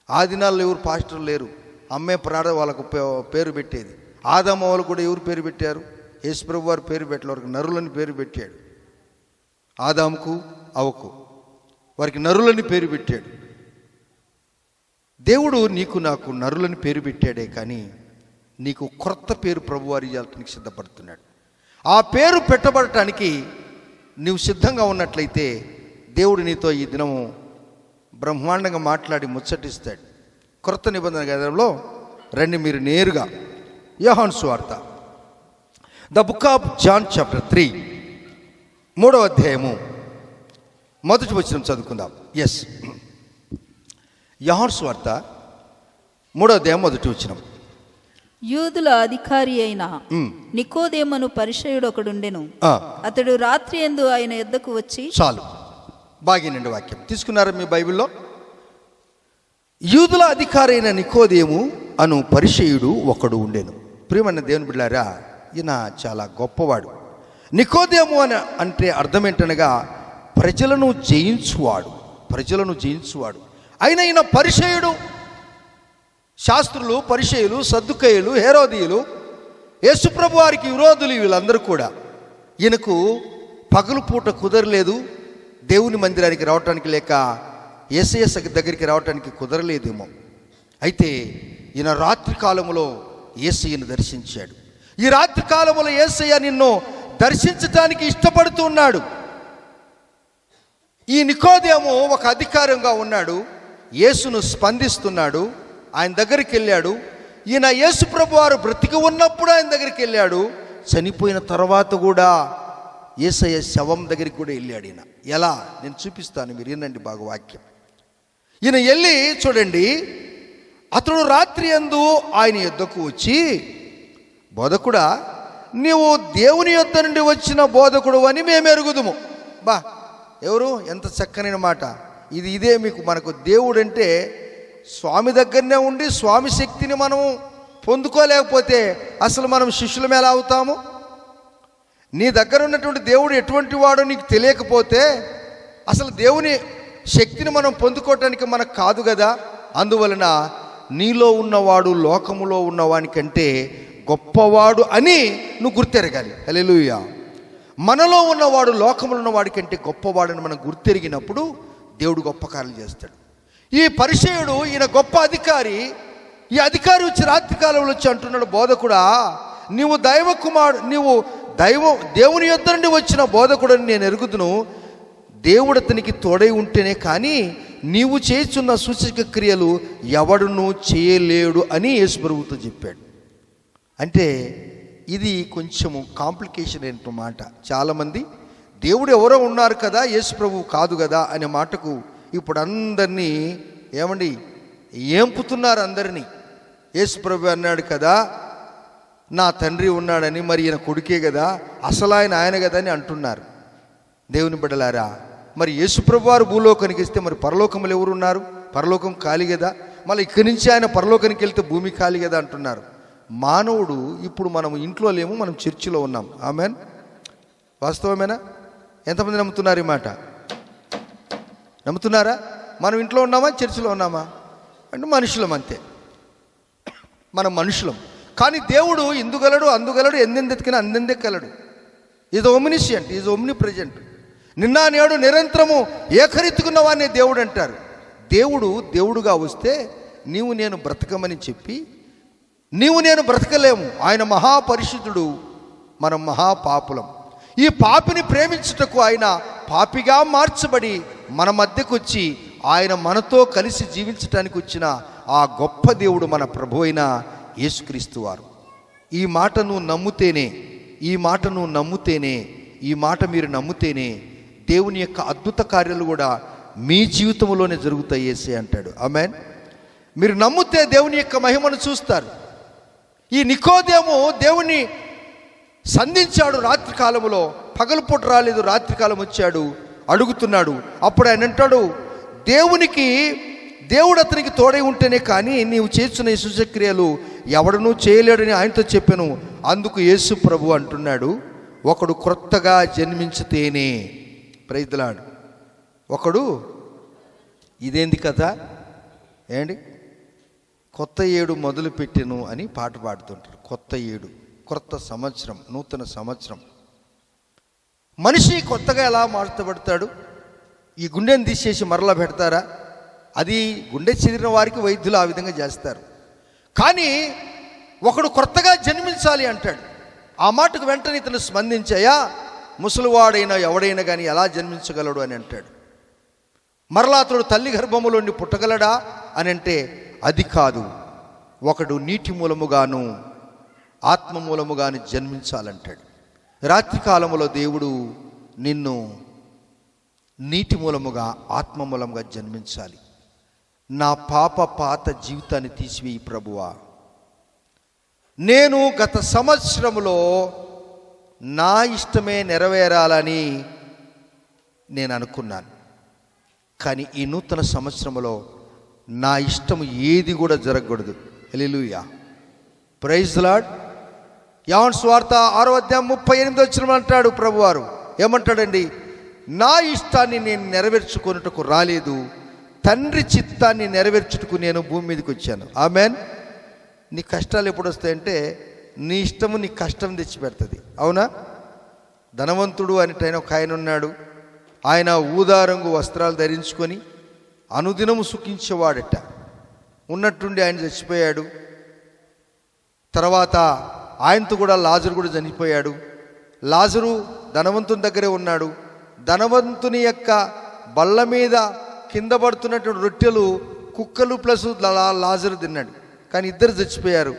ఆ దినాల్లో ఎవరు పాస్టర్లు లేరు, అమ్మే ప్రాణ వాళ్ళకు పేరు పెట్టేది. ఆదాము వాళ్ళు కూడా ఎవరు పేరు పెట్టారు? యేసు ప్రభు వారు పేరు పెట్టలే, వారికి నరులని పేరు పెట్టాడు. ఆదాముకు అవ్వకు వారికి నరులని పేరు పెట్టాడు. దేవుడు నీకు నాకు నరులని పేరు పెట్టాడే, కానీ నీకు క్రొత్త పేరు ప్రభువారు ఇవ్వడానికి సిద్ధపడుతున్నాడు. ఆ పేరు పెట్టబడటానికి నువ్వు సిద్ధంగా ఉన్నట్లయితే దేవుడు నీతో ఈ దినము బ్రహ్మాండంగా మాట్లాడి ముచ్చటిస్తాడు. క్రొత్త నిబంధన గ్రంథంలో రండి, మీరు నేరుగా యోహాను సువార్త, the book of John chapter 3 3వ అధ్యాయము మొదటి వచనం చదువుకుందాం. యోహాను సువార్త 3వ అధ్యాయం మొదటి వచనం. యూదుల అధికారి అయిన నికోదేమను పరిసయ్యుడు ఒకడుండెను. అతడు రాత్రి యందు ఆయన యొద్దకు వచ్చి, చాలు బాగినండి వాక్యం తీసుకున్నారా మీ బైబిల్లో? యూదుల అధికారి అయిన నికోదేము అను పరిసయ్యుడు ఒకడు ఉండెను. ప్రియమైన దేవుని బిడ్డలారా, ఈయన చాలా గొప్పవాడు. నికోదేము అని అంటే అర్థం ఏంటనగా ప్రజలను జయించువాడు, ప్రజలను జయించువాడు. అయిన ఈయన పరిసయ్యుడు. శాస్త్రులు, పరిసయ్యులు, సద్దుకయ్యులు, హేరోదీయులు, యేసుప్రభు వారికి విరోధులు, వీళ్ళందరూ కూడా ఈయనకు పగలు పూట కుదరలేదు, దేవుని మందిరానికి రావటానికి, లేక యేసయ్య దగ్గరికి రావటానికి కుదరలేదేమో. అయితే ఈయన రాత్రి కాలంలో యేసయ్యను దర్శించాడు. ఈ రాత్రి కాలంలో యేసయ్య నిన్ను దర్శించటానికి ఇష్టపడుతూ ఉన్నాడు. ఈ నికోదేము ఒక అధికారంగా ఉన్నాడు, యేసును స్పందిస్తున్నాడు, ఆయన దగ్గరికి వెళ్ళాడు. ఈయన యేసు ప్రభు వారు బ్రతికి ఉన్నప్పుడు ఆయన దగ్గరికి వెళ్ళాడు, చనిపోయిన తర్వాత కూడా యేసయ్య శవం దగ్గరికి కూడా వెళ్ళాడు. ఈయన ఎలా నేను చూపిస్తాను, మీరు వినండి బాగా వాక్యం. ఈయన వెళ్ళి చూడండి, అతడు రాత్రి యందు ఆయన యొద్దకు వచ్చి, బోధకుడా, నీవు దేవుని యొద్ద నుండి వచ్చిన బోధకుడు అని మేము ఎరుగుదుము. బా, ఎవరు ఎంత చక్కనైన మాట ఇది. ఇదే మీకు మనకు దేవుడు అంటే స్వామి దగ్గరనే ఉండి స్వామి శక్తిని మనం పొందుకోలేకపోతే అసలు మనం శిష్యులం ఎలా అవుతాము? నీ దగ్గర ఉన్నటువంటి దేవుడు ఎటువంటి వాడో నీకు తెలియకపోతే అసలు దేవుని శక్తిని మనం పొందుకోవటానికి మనకు కాదు కదా. అందువలన నీలో ఉన్నవాడు లోకములో ఉన్నవానికంటే గొప్పవాడు అని నువ్వు గుర్తెరగాలి. హల్లెలూయా. మనలో ఉన్నవాడు లోకములో ఉన్నవాడి కంటే గొప్పవాడని మనం గుర్తెరిగినప్పుడు దేవుడు గొప్ప కార్యాలు చేస్తాడు. ఈ పరిసయ్యుడు, ఈయన గొప్ప అధికారి. ఈ అధికారి వచ్చి రాత్రికాలంలో వచ్చి అంటున్నాడు, బోధకుడా, నీవు నీవు దేవుని యొద్ద నుండి వచ్చిన బోధకుడని నేను ఎరుగుదును. దేవుడు అతనికి తోడై ఉంటేనే కానీ నీవు చేస్తున్న సూచక క్రియలు ఎవడును చేయలేడు అని యేసు ప్రభువుతో చెప్పాడు. అంటే ఇది కొంచెము కాంప్లికేషన్ ఏంటో మాట. చాలామంది దేవుడు ఎవరో ఉన్నారు కదా, యేసు ప్రభువు కాదు కదా అనే మాటకు ఇప్పుడు అందరినీ ఏమండి ఏంపుతున్నారు అందరినీ. యేసు ప్రభు అన్నాడు కదా, నా తండ్రి ఉన్నాడని, మరి ఈయన కొడుకే కదా, అసలు ఆయన కదా అని అంటున్నారు. దేవుని బిడ్డలారా, మరి యేసు ప్రభు వారు భూలోకానికి ఇస్తే మరి పరలోకములు ఎవరు ఉన్నారు? పరలోకం ఖాళీ కదా. మళ్ళీ ఇక్కడి నుంచి ఆయన పరలోకానికి వెళ్తే భూమి ఖాళీ కదా అంటున్నారు. మానవుడు ఇప్పుడు మనం ఇంట్లో లేము, మనం చర్చిలో ఉన్నాం. ఆమెన్. వాస్తవమేనా? ఎంతమంది నమ్ముతున్నారు ఈ మాట? నమ్ముతున్నారా? మనం ఇంట్లో ఉన్నామా, చర్చిలో ఉన్నామా? అంటే మనుషులం, అంతే. మనం మనుషులం. కానీ దేవుడు ఇందుగలడు, అందుగలడు, ఎందెందెతికినా అందెందెక్కలడు. Is omniscient, is omnipresent. నిన్న నేడు నిరంతరము ఏకరీతికున్న వాడిని దేవుడు అంటారు. దేవుడుగా వస్తే నీవు నేను బ్రతకమని చెప్పి, నీవు నేను బ్రతకలేము. ఆయన మహాపరిశుద్ధుడు, మనం మహాపాపులం. ఈ పాపిని ప్రేమించుటకు ఆయన పాపిగా మార్చబడి మన మధ్యకు వచ్చి ఆయన మనతో కలిసి జీవించటానికి వచ్చిన ఆ గొప్ప దేవుడు మన ప్రభు అయిన యేసుక్రీస్తు వారు. ఈ మాట నువ్వు నమ్ముతేనే, ఈ మాట మీరు నమ్ముతేనే దేవుని యొక్క అద్భుత కార్యాలు కూడా మీ జీవితంలోనే జరుగుతాయి యేసే అంటాడు. ఆమేన్. మీరు నమ్మితే దేవుని యొక్క మహిమను చూస్తారు. ఈ నికోదేము దేవుణ్ణి సంధించాడు రాత్రి కాలంలో. పగలుపూట రాలేదు, రాత్రికాలం వచ్చాడు, అడుగుతున్నాడు. అప్పుడు ఆయన అంటాడు, దేవుడు అతనికి తోడై ఉంటేనే కానీ నీవు చేస్తున్న ఈ సూచక్రియలు ఎవడనూ చేయలేడని ఆయనతో చెప్పాను. అందుకు యేసు ప్రభు అంటున్నాడు, ఒకడు క్రొత్తగా జన్మించితేనే. Praise the lord. ఒకడు, ఇదేంది కదా ఏంటి, కొత్త ఏడు మొదలు పెట్టెను అని పాట పాడుతుంటారు. కొత్త ఏడు, కొత్త సంవత్సరం, నూతన సంవత్సరం. మనిషి కొత్తగా ఎలా మార్చబడతాడు? ఈ గుండెని తీసేసి మరలా పెడతారా? అది గుండె చెదిరిన వారికి వైద్యులు ఆ విధంగా చేస్తారు. కానీ ఒకడు కొత్తగా జన్మించాలి అంటాడు. ఆ మాటకు వెంటనే ఇతను స్పందించాయా, ముసలివాడైనా ఎవడైనా కానీ ఎలా జన్మించగలడు అని అంటాడు. మరలా అతడు తల్లి గర్భములోని పుట్టగలడా అని అంటే అది కాదు. ఒకడు నీటి మూలముగాను ఆత్మ మూలముగాను జన్మించాలంటాడు. రాత్రి కాలములో దేవుడు నిన్ను నీటి మూలముగా ఆత్మ మూలముగా జన్మించాలి. నా పాత జీవితాన్ని తీసివేయి ప్రభువా, నేను గత సంవత్సరంలో నా ఇష్టమే నెరవేరాలని నేను అనుకున్నాను, కానీ ఈ నూతన సంవత్సరంలో నా ఇష్టం ఏది కూడా జరగకూడదు. హల్లెలూయా, ప్రైజ్ ది లార్డ్. యోహాను సువార్త 6:38 అంటాడు ప్రభువారు. ఏమంటాడండి? నా ఇష్టాన్ని నేను నెరవేర్చుకొనుటకు రాలేదు, తండ్రి చిత్తాన్ని నెరవేర్చుటకు నేను భూమి మీదకి వచ్చాను. ఆమెన్. నీ కష్టాలు ఎప్పుడు వస్తాయంటే నీ ఇష్టము నీ కష్టం తెచ్చిపెడుతుంది. అవునా? ధనవంతుడు అనేటైన ఒక ఆయన ఉన్నాడు. ఆయన ఊదారంగు వస్త్రాలు ధరించుకొని అనుదినము సుఖించేవాడట. ఉన్నట్టుండి ఆయన చచ్చిపోయాడు. తర్వాత ఆయనతో కూడా లాజరు కూడా చనిపోయాడు. లాజరు ధనవంతుని దగ్గరే ఉన్నాడు. ధనవంతుని యొక్క బల్ల మీద కింద పడుతున్నటువంటి రొట్టెలు కుక్కలు ప్లస్ లాజరు తిన్నాడు. కానీ ఇద్దరు చచ్చిపోయారు.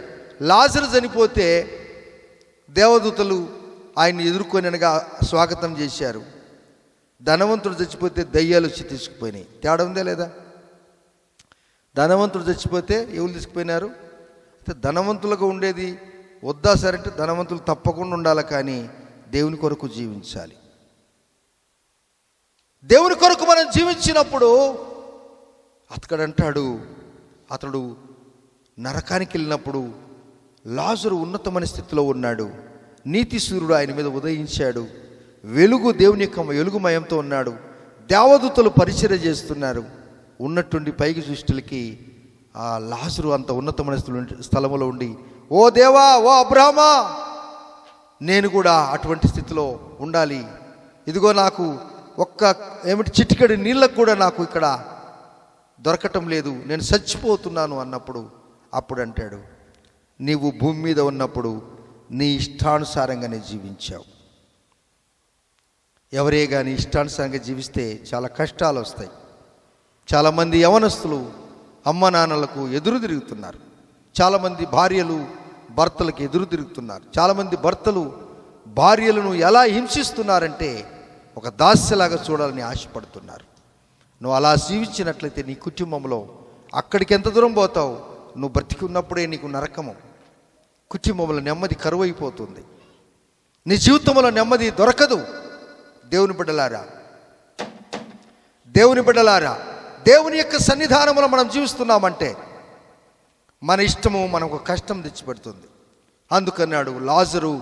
లాజరు చనిపోతే దేవదూతలు ఆయన్ని ఎదుర్కొని అనగా స్వాగతం చేశారు. ధనవంతుడు చచ్చిపోతే దయ్యాలు వచ్చి తీసుకుపోయినాయి. తేడా ఉందా లేదా? ధనవంతుడు చచ్చిపోతే ఎవరు తీసుకుపోయినారు? అయితే ధనవంతులుగా ఉండేది వద్దా సరంటే ధనవంతులు తప్పకుండా ఉండాలి, కానీ దేవుని కొరకు జీవించాలి. దేవుని కొరకు మనం జీవించినప్పుడు అతడంటాడు, అతడు నరకానికి వెళ్ళినప్పుడు లాజరు ఉన్నతమైన స్థితిలో ఉన్నాడు. నీతి సూర్యుడు ఆయన మీద ఉదయించాడు. వెలుగు దేవుని యొక్క వెలుగుమయంతో ఉన్నాడు. దేవదూతలు పరిచర్య చేస్తున్నారు. ఉన్నట్టుండి పైకి దృష్టిలకి ఆ లాజరు అంత ఉన్నతమైన స్థలంలో ఉండి, ఓ దేవా, ఓ అబ్రాహ్మా, నేను కూడా అటువంటి స్థితిలో ఉండాలి. ఇదిగో నాకు చిటికెడు నీళ్ళకు కూడా నాకు ఇక్కడ దొరకటం లేదు, నేను చచ్చిపోతున్నాను అన్నప్పుడు అప్పుడు అంటాడు, నీవు భూమి మీద ఉన్నప్పుడు నీ ఇష్టానుసారంగానే జీవించావు. ఎవరే కానీ ఇష్టానుసారంగా జీవిస్తే చాలా కష్టాలు వస్తాయి. చాలామంది యవనస్తులు అమ్మ నాన్నలకు ఎదురు తిరుగుతున్నారు. చాలామంది భార్యలు భర్తలకు ఎదురు తిరుగుతున్నారు. చాలామంది భర్తలు భార్యలను ఎలా హింసిస్తున్నారంటే ఒక దాస్యలాగా చూడాలని ఆశపడుతున్నారు. నువ్వు అలా జీవించినట్లయితే నీ కుటుంబంలో అక్కడికి ఎంత దూరం పోతావు? నువ్వు బ్రతికి ఉన్నప్పుడే నీకు నరకము. కుటుంబంలో నెమ్మది కరువైపోతుంది. నీ జీవితంలో నెమ్మది దొరకదు. దేవుని బిడ్డలారా, దేవుని బిడ్డలారా, దేవుని యొక్క సన్నిధానంలో మనం జీవిస్తున్నామంటే మన ఇష్టము మనకు కష్టం తెచ్చిపెడుతుంది. అందుకన్నాడు, లాజరు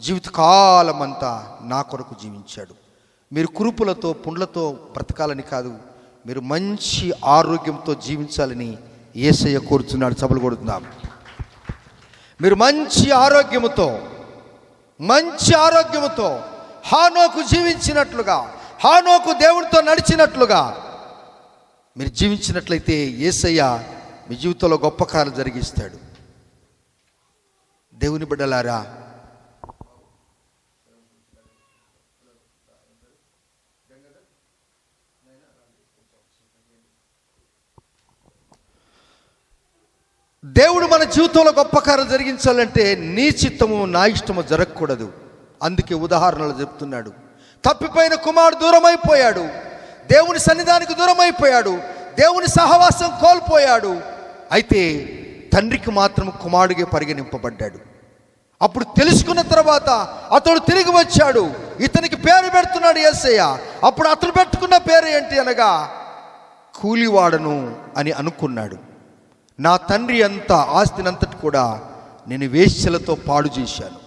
జీవితకాలం అంతా నా కొరకు జీవించాడు. మీరు కురుపులతో పుండ్లతో బ్రతకాలని కాదు, మీరు మంచి ఆరోగ్యంతో జీవించాలని యేసయ్య కోరుచున్నాడు. సభలు కొడుతున్నాం. మీరు మంచి ఆరోగ్యముతో హానోకు జీవించినట్లుగా, హానోకు దేవునితో నడిచినట్లుగా మీరు జీవించినట్లయితే యేసయ్య మీ జీవితంలో గొప్ప కార్యం జరిగిస్తాడు. దేవుని బిడ్డలారా, దేవుడు మన జీవితంలో గొప్ప కార్యం జరిగించాలంటే నీ చిత్తము నా ఇష్టము జరగకూడదు. అందుకే ఉదాహరణలు చెప్తున్నాడు. తప్పిపోయిన కుమారుడు దూరం అయిపోయాడు, దేవుని సన్నిధానికి దూరం అయిపోయాడు, దేవుని సహవాసం కోల్పోయాడు. అయితే తండ్రికి మాత్రం కుమారుడిగా పరిగణింపబడ్డాడు. అప్పుడు తెలుసుకున్న తర్వాత అతడు తిరిగి వచ్చాడు. ఇతనికి పేరు పెడుతున్నాడు యేసయ్య. అప్పుడు అతడు పెట్టుకున్న పేరు ఏంటి అనగా కూలివాడను అని అనుకున్నాడు. నా తండ్రి అంతా ఆస్తినంతటి కూడా నేను వేశ్యలతో పాడు చేశాను.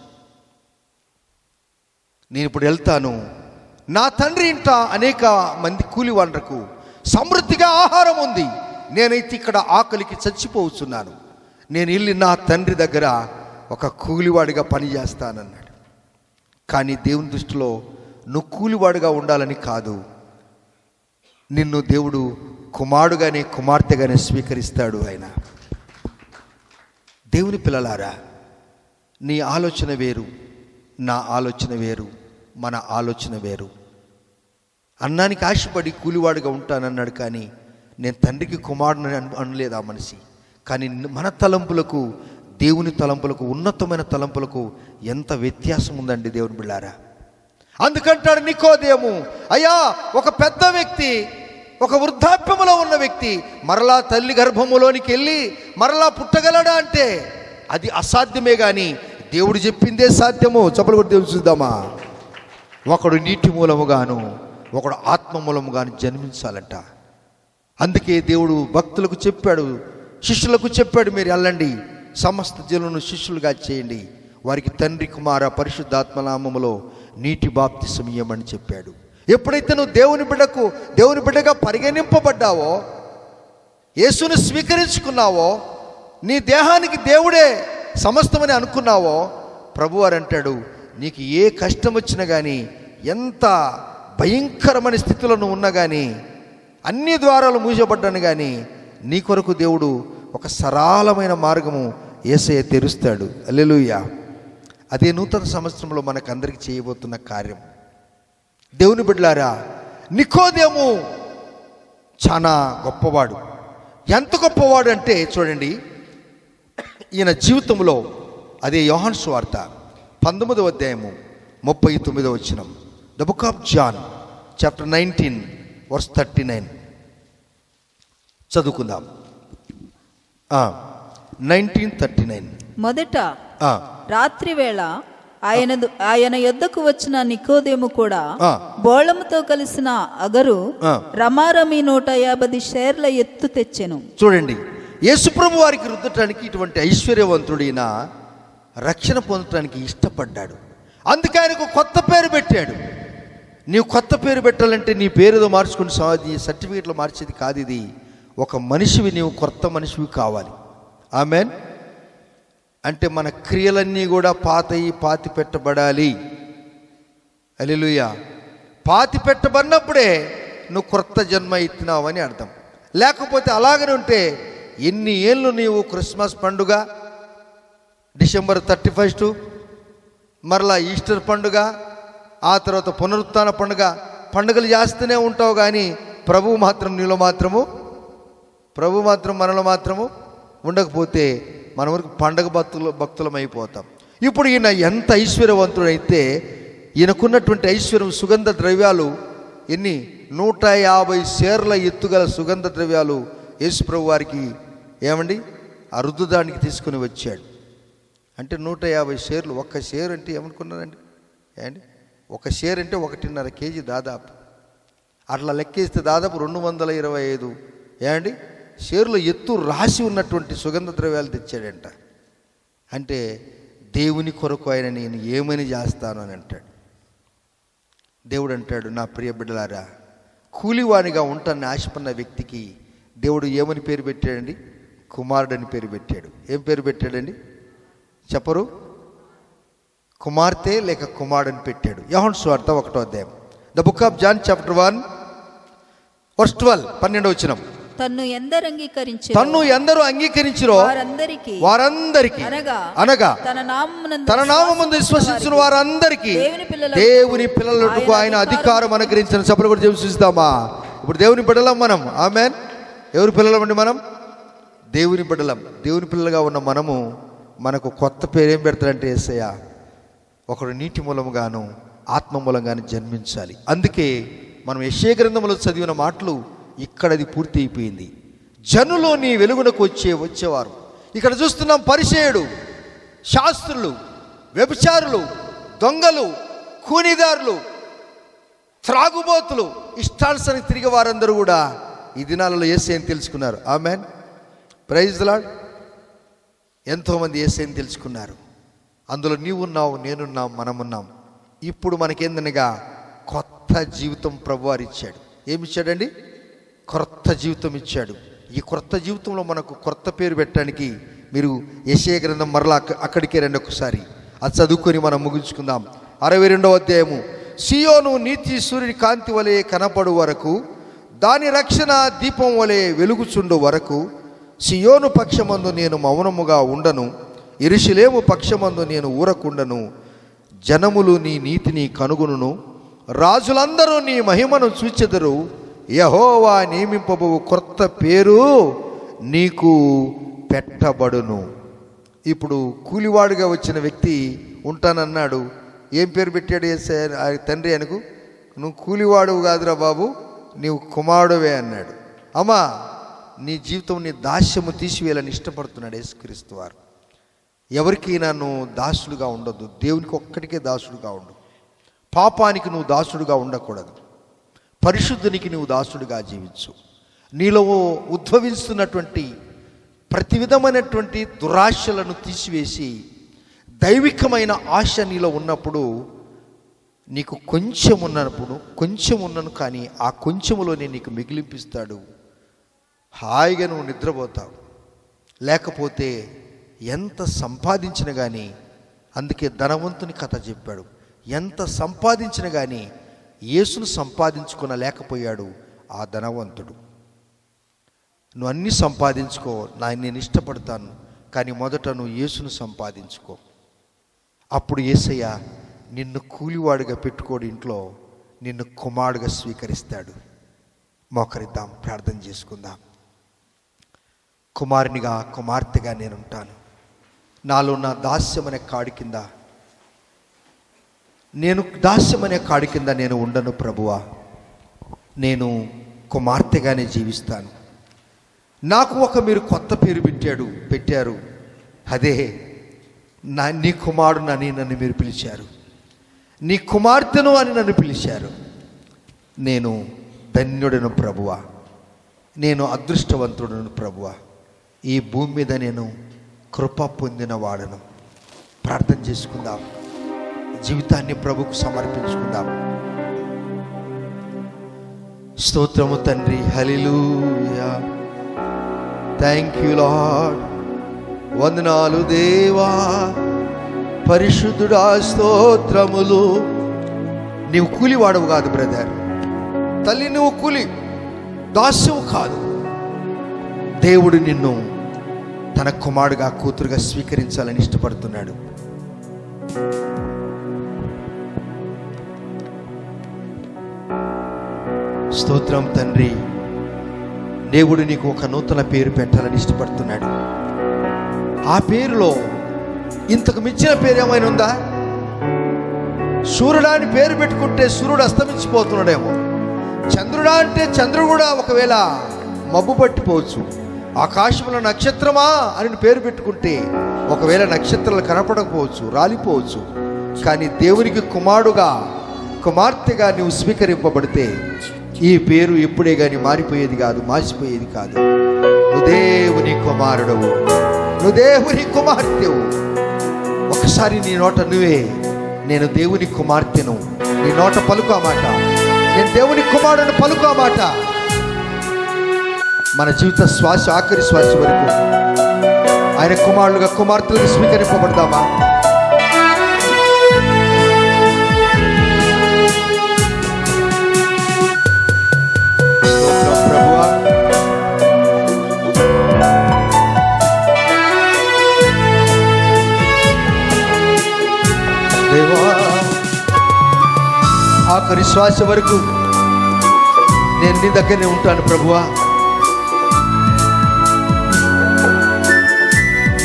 నేను ఇప్పుడు వెళ్తాను, నా తండ్రి ఇంట అనేక మంది కూలివాళ్లకు సమృద్ధిగా ఆహారం ఉంది, నేనైతే ఇక్కడ ఆకలికి చచ్చిపోతున్నాను. నేను వెళ్ళి నా తండ్రి దగ్గర ఒక కూలివాడిగా పనిచేస్తానన్నాడు. కానీ దేవుని దృష్టిలో నువ్వు కూలివాడిగా ఉండాలని కాదు, నిన్ను దేవుడు కుమారుడుగానే కుమార్తెగానే స్వీకరిస్తాడు ఆయన. దేవుని పిల్లలారా, నీ ఆలోచన వేరు, నా ఆలోచన వేరు, మన ఆలోచన వేరు. అన్నానికి ఆశపడి కూలివాడుగా ఉంటానన్నాడు, కానీ నేను తండ్రికి కుమారుని అనలేదు ఆ మనిషి. కానీ మన తలంపులకు దేవుని తలంపులకు, ఉన్నతమైన తలంపులకు ఎంత వ్యత్యాసం ఉందండి దేవుని బిళ్ళారా. అందుకంటాడు నికోదేము, అయ్యా, ఒక పెద్ద వ్యక్తి, ఒక వృద్ధాప్యములో ఉన్న వ్యక్తి మరలా తల్లి గర్భములోనికి వెళ్ళి మరలా పుట్టగలడా అంటే అది అసాధ్యమే కానీ దేవుడు చెప్పిందే సాధ్యము. చప్పలు కొట్టి దేవుడు చూద్దామా. ఒకడు నీటి మూలముగాను ఒకడు ఆత్మ మూలముగాను జన్మించాలంట. అందుకే దేవుడు భక్తులకు చెప్పాడు, శిష్యులకు చెప్పాడు, మీరు వెళ్ళండి, సమస్త జనులను శిష్యులుగా చేయండి, వారికి తండ్రి కుమార పరిశుద్ధాత్మ నామములో నీటి బాప్తిసం ఇయ్యమని చెప్పాడు. ఎప్పుడైతే నువ్వు దేవుని బిడ్డగా పరిగణింపబడ్డావో, యేసుని స్వీకరించుకున్నావో, నీ దేహానికి దేవుడే సమస్తమని అనుకున్నావో, ప్రభువారు అంటాడు, నీకు ఏ కష్టం వచ్చినా కానీ, ఎంత భయంకరమైన స్థితిలో నువ్వు ఉన్నా కానీ, అన్ని ద్వారాలు మూయబడ్డాను కానీ, నీ కొరకు దేవుడు ఒక సరళమైన మార్గము యేసయ్య తెరుస్తాడు. హల్లెలూయా. అదే నూతన సంవత్సరంలో మనకందరికీ చేయబోతున్న కార్యం. దేవుని బిడ్డలారా, నికోదేము చాలా గొప్పవాడు. ఎంత గొప్పవాడు అంటే చూడండి, ఈయన జీవితంలో అదే యోహాను సువార్త 19వ అధ్యాయము 39వ వచనం. The book of John chapter 19 verse 39 చదువుకుందాం. 1939. మొదట రాత్రి వేళ ఆయన యొద్దకు వచ్చిన నికోదేము కూడా బోళముతో కలిసిన అగరు రమారమి 150 షేర్ల ఎత్తు తెచ్చెను. చూడండి, యేసుప్రభు వారికి రుద్దటానికి ఇటువంటి ఐశ్వర్యవంతుడైన రక్షణ పొందటానికి ఇష్టపడ్డాడు. అందుకే ఆయనకు కొత్త పేరు పెట్టాడు. నీవు కొత్త పేరు పెట్టాలంటే నీ పేరుతో మార్చుకుని సర్టిఫికేట్లో మార్చేది కాదు. ఇది ఒక మనిషివి, నీవు కొత్త మనిషివి కావాలి. ఆమెన్. అంటే మన క్రియలన్నీ కూడా పాతి పెట్టబడాలి. హల్లెలూయా. పాతి పెట్టబడినప్పుడే నువ్వు కొత్త జన్మ ఎత్తినావు అని అర్థం. లేకపోతే అలాగనే ఉంటే ఎన్ని ఏళ్ళు నీవు క్రిస్మస్ పండుగ, డిసెంబర్ 31, మరలా ఈస్టర్ పండుగ, ఆ తర్వాత పునరుత్థాన పండుగలు చేస్తూనే ఉంటావు కానీ ప్రభువు మాత్రం మనలో మాత్రము ఉండకపోతే మన వరకు పండగ భక్తులం అయిపోతాం. ఇప్పుడు ఈయన ఎంత ఐశ్వర్యవంతుడైతే, ఈయనకున్నటువంటి ఐశ్వర్యం, సుగంధ ద్రవ్యాలు ఎన్ని 150 షేర్ల ఎత్తుగల సుగంధ ద్రవ్యాలు యేసుప్రభు వారికి ఏమండి అరుదుదానికి తీసుకుని వచ్చాడు. అంటే 150 షేర్లు. ఒక్క షేర్ అంటే ఏమనుకున్నారండి ఏమండి? ఒక షేర్ అంటే 1.5 కేజీ దాదాపు. అట్లా లెక్కేస్తే దాదాపు 225 ఏమండి షేర్లు ఎత్తు రాసి ఉన్నటువంటి సుగంధ ద్రవ్యాలు తెచ్చాడంట. అంటే దేవుని కొరకు ఆయన నేను ఏమని చేస్తాను అని అంటాడు. దేవుడు అంటాడు, నా ప్రియ బిడ్డలారా, కూలివానిగా ఉంటానని ఆశపడిన వ్యక్తికి దేవుడు ఏమని పేరు పెట్టాడండి? కుమారుడని పేరు పెట్టాడు. ఏం పేరు పెట్టాడండి చెప్పరు? కుమార్తె లేక కుమారుడని పెట్టాడు. యోహాను సువార్త 1వ అధ్యాయం, the book of John chapter 1 verse 12 12వ వచనం. తన్ను ఎందరూ అంగీకరించిరో వారందరికీ అనగా తన నామమునందు విశ్వసించిన వారందరికీ దేవుని పిల్లలకు ఆయన అధికారం అనుగ్రహించిన. సభలు కూడా చూస్తామా? ఇప్పుడు దేవుని బిడ్డలం మనం. ఆమెన్. ఎవరి పిల్లలం అండి మనం? దేవుని బిడ్డలం. దేవుని పిల్లలుగా ఉన్న మనము మనకు కొత్త పేరేం పెడతాడంటే యేసయ్య ఒకడు నీటి మూలముగాను ఆత్మ మూలంగాను జన్మించాలి. అందుకే మనం యెషయా గ్రంథంలో చదివిన మాటలు ఇక్కడ అది పూర్తి అయిపోయింది. జనులు నీ వెలుగునకు వచ్చేవారు. ఇక్కడ చూస్తున్నాం, పరిసయ్యుడు, శాస్త్రులు, వ్యభిచారులు, దొంగలు, కూనిదారులు, త్రాగుబోతులు, ఇష్టానుసారం తిరిగే వారందరూ కూడా ఈ దినాలలో యేసయ్యని తెలుసుకున్నారు. ఆమెన్. Praise the lord. ఎంతోమంది యేసయ్యని తెలుసుకున్నారు. అందులో నీవున్నావు, నేనున్నాం, మనమున్నాం. ఇప్పుడు మనకేందనగా కొత్త జీవితం ప్రభువారు ఇచ్చాడు. ఏమిచ్చాడండి? కొత్త జీవితం ఇచ్చాడు. ఈ కొత్త జీవితంలో మనకు కొత్త పేరు పెట్టడానికి మీరు యెషయా గ్రంథం మరలా అక్కడికే రండి ఒకసారి. అది చదువుకొని మనం ముగించుకుందాం. 62వ అధ్యాయము. సియోను నీతి సూర్యుని కాంతి వలె కనపడు వరకు, దాని రక్షణ దీపం వలె వెలుగుచుండు వరకు, సియోను పక్షమందు నేను మౌనముగా ఉండను, యెరూషలేము పక్షమందు నేను ఊరకుండను. జనములు నీ నీతిని కనుగొనును, రాజులందరూ నీ మహిమను చూచెదరు. యెహోవా నియమింపబో కొత్త పేరు నీకు పెట్టబడును. ఇప్పుడు కూలివాడుగా వచ్చిన వ్యక్తి ఉంటానన్నాడు. ఏం పేరు పెట్టాడు తండ్రి? ఆయనకు, నువ్వు కూలివాడు కాదురా బాబు, నీవు కుమారుడువే అన్నాడు. అమ్మా, నీ జీవితం, నీ దాస్యము తీసివేయాలని ఇష్టపడుతున్నాడు యేసుక్రీస్తు వారు. ఎవరికైనా నువ్వు దాసుడుగా ఉండొద్దు. దేవునికి ఒక్కడికే దాసుడుగా ఉండు. పాపానికి నువ్వు దాసుడుగా ఉండకూడదు. పరిశుద్ధునికి నువ్వు దాసుడుగా జీవించు. నీలో ఉద్భవిస్తున్నటువంటి ప్రతి విధమైనటువంటి దురాశలను తీసివేసి దైవికమైన ఆశ నీలో ఉన్నప్పుడు, నీకు కొంచెం ఉన్నను కానీ ఆ కొంచెములోనే నీకు మిగిలిపిస్తాడు. హాయిగా నువ్వు నిద్రపోతావు. లేకపోతే ఎంత సంపాదించిన కానీ, అందుకే ధనవంతుని కథ చెప్పాడు, ఎంత సంపాదించిన కానీ యేసును సంపాదించుకోలేకపోయాడు ఆ ధనవంతుడు. నువ్వు అన్నీ సంపాదించుకో, నేను ఇష్టపడతాను, కానీ మొదట నువ్వు యేసును సంపాదించుకో. అప్పుడు యేసయ్య నిన్ను కూలివాడుగా పెట్టుకోడు, ఇంట్లో నిన్ను కుమారుడుగా స్వీకరిస్తాడు. మోకరిద్దాం, ప్రార్థన చేసుకుందాం. కుమారునిగా కుమార్తెగా నేనుంటాను. నాలో నా దాస్యం అనే కాడి కింద నేను ఉండను ప్రభువా. నేను కుమార్తెగానే జీవిస్తాను. నాకు మీరు కొత్త పేరు పెట్టారు. అదే నీ కుమారుడు అని నన్ను మీరు పిలిచారు. నీ కుమార్తెను అని నన్ను పిలిచారు. నేను ధన్యుడను ప్రభువా. నేను అదృష్టవంతుడను ప్రభువా. ఈ భూమి మీద నేను కృప పొందిన వాడను. ప్రార్థన చేసుకుందాం. జీవితాన్ని ప్రభుకు సమర్పించుకుందాం. స్తోత్రము తండ్రి. హల్లెలూయా. Thank you Lord. వందనాలు దేవా. పరిశుద్ధుడా స్తోత్రములు. నీవు కూలివాడవు కాదు బ్రదర్. తల్లి, నువ్వు కూలి దాస్యవు కాదు. దేవుడు నిన్ను తన కుమారుడుగా కూతురుగా స్వీకరించాలని ఇష్టపడుతున్నాడు. స్తోత్రం తండ్రి. దేవుడు నీకు ఒక నూతన పేరు పెట్టాలని ఇష్టపడుతున్నాడు. ఆ పేరులో ఇంతకు మించిన పేరు ఏమైనా ఉందా? సూర్యుడా అని పేరు పెట్టుకుంటే సూర్యుడు అస్తమించిపోతున్నాడేమో. చంద్రుడా అంటే చంద్రుడు కూడా ఒకవేళ మబ్బు పట్టిపోవచ్చు. ఆకాశంలో నక్షత్రమా అని పేరు పెట్టుకుంటే ఒకవేళ నక్షత్రాలు కనపడకపోవచ్చు, రాలిపోవచ్చు. కానీ దేవునికి కుమారుడుగా కుమార్తెగా నువ్వు స్వీకరింపబడితే ఈ పేరు ఎప్పుడే కానీ మారిపోయేది కాదు, మార్చిపోయేది కాదు. నువ్వు దేవుని కుమారుడవు, నువ్వు దేవుని కుమార్తెవు. ఒకసారి నీ నోట నువ్వే నేను దేవుని కుమార్తెను, నీ నోట పలుకు ఆ మాట. నేను దేవుని కుమారుడును పలుకు ఆ మాట. మన జీవిత శ్వాస, ఆఖరి శ్వాస వరకు ఆయన కుమారులుగా కుమార్తెలుగా స్వీకరింపబడదామా? ప్రభువా, దేవా, ఆఖరి శ్వాస వరకు నేను నీ దగ్గరనే ఉంటాను ప్రభువా.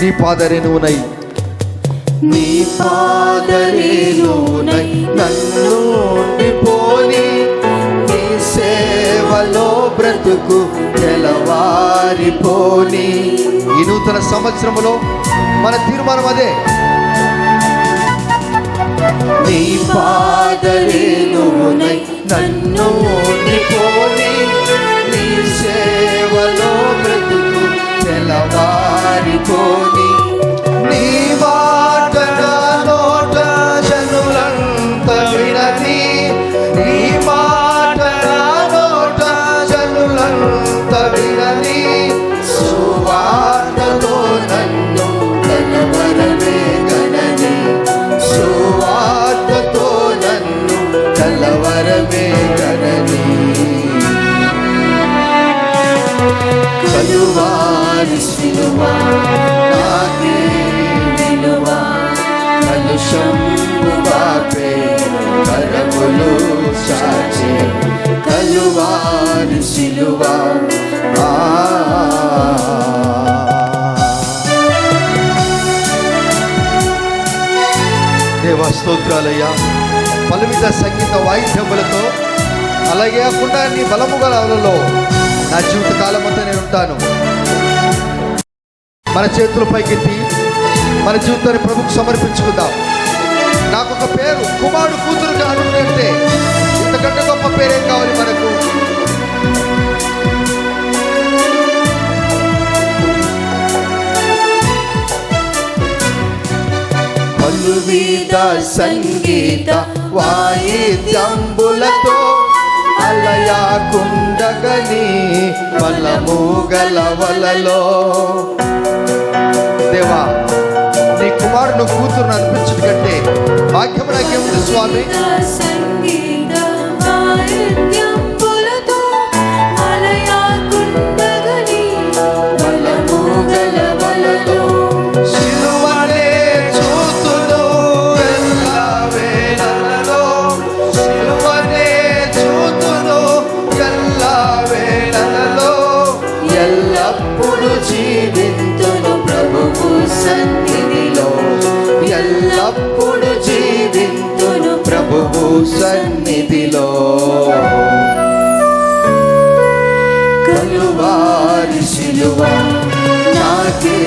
నీ పాదరేణువునై నన్ను ఉండిపోని, నీ సేవలో బ్రతుకు తెలవారిపోని. ఈ నూతన సంవత్సరములో మన తీర్మానం అదే. నీ పాదరేణువునై నన్ను ఉండిపోని, నీ సేవలో బ్రతుకు తెలవారిపోని. నీ మాట నా నోట జనులంత వినని, నీ మాట నా నోట జనులంత వినని. సువార్తతో నన్ను కలవరమే గనని, సువార్తతో నన్ను కలవరమే గనని. కలువారి సిలువ నాకే విలువ, కలుషంబు బాపే కరములు సాచే. కలువారి సిలువ దేవా స్తోత్రాలయ్యా. పలువిధ సంగీత వాయిద్యములతో అలాగే కాకుండా నీ బలము గల అలలో నా జీవిత కాలం అంతా నేను ఉంటాను. మన చేతుల పైకెత్తి మన మన జీవితాన్ని ప్రభుకు సమర్పించుకుందాం. నాకు ఒక పేరు కుమారుడు కూతురుగా అనుకుంటే ఇంతకంటే గొప్ప పేరేం కావాలి మనకు? పలువిధ సంగీత వాయిద్యంబులతో అలయాకుండగని బలము గలవలలో. దేవా, నీ కుమారుడు కూతురును అనిపించడం కంటే భాగ్యం నాకేముంది స్వామి? ఎల్లప్పుడు జీవింతును ప్రభువు సన్నిధిలో. కలువారి శిలువ నాకే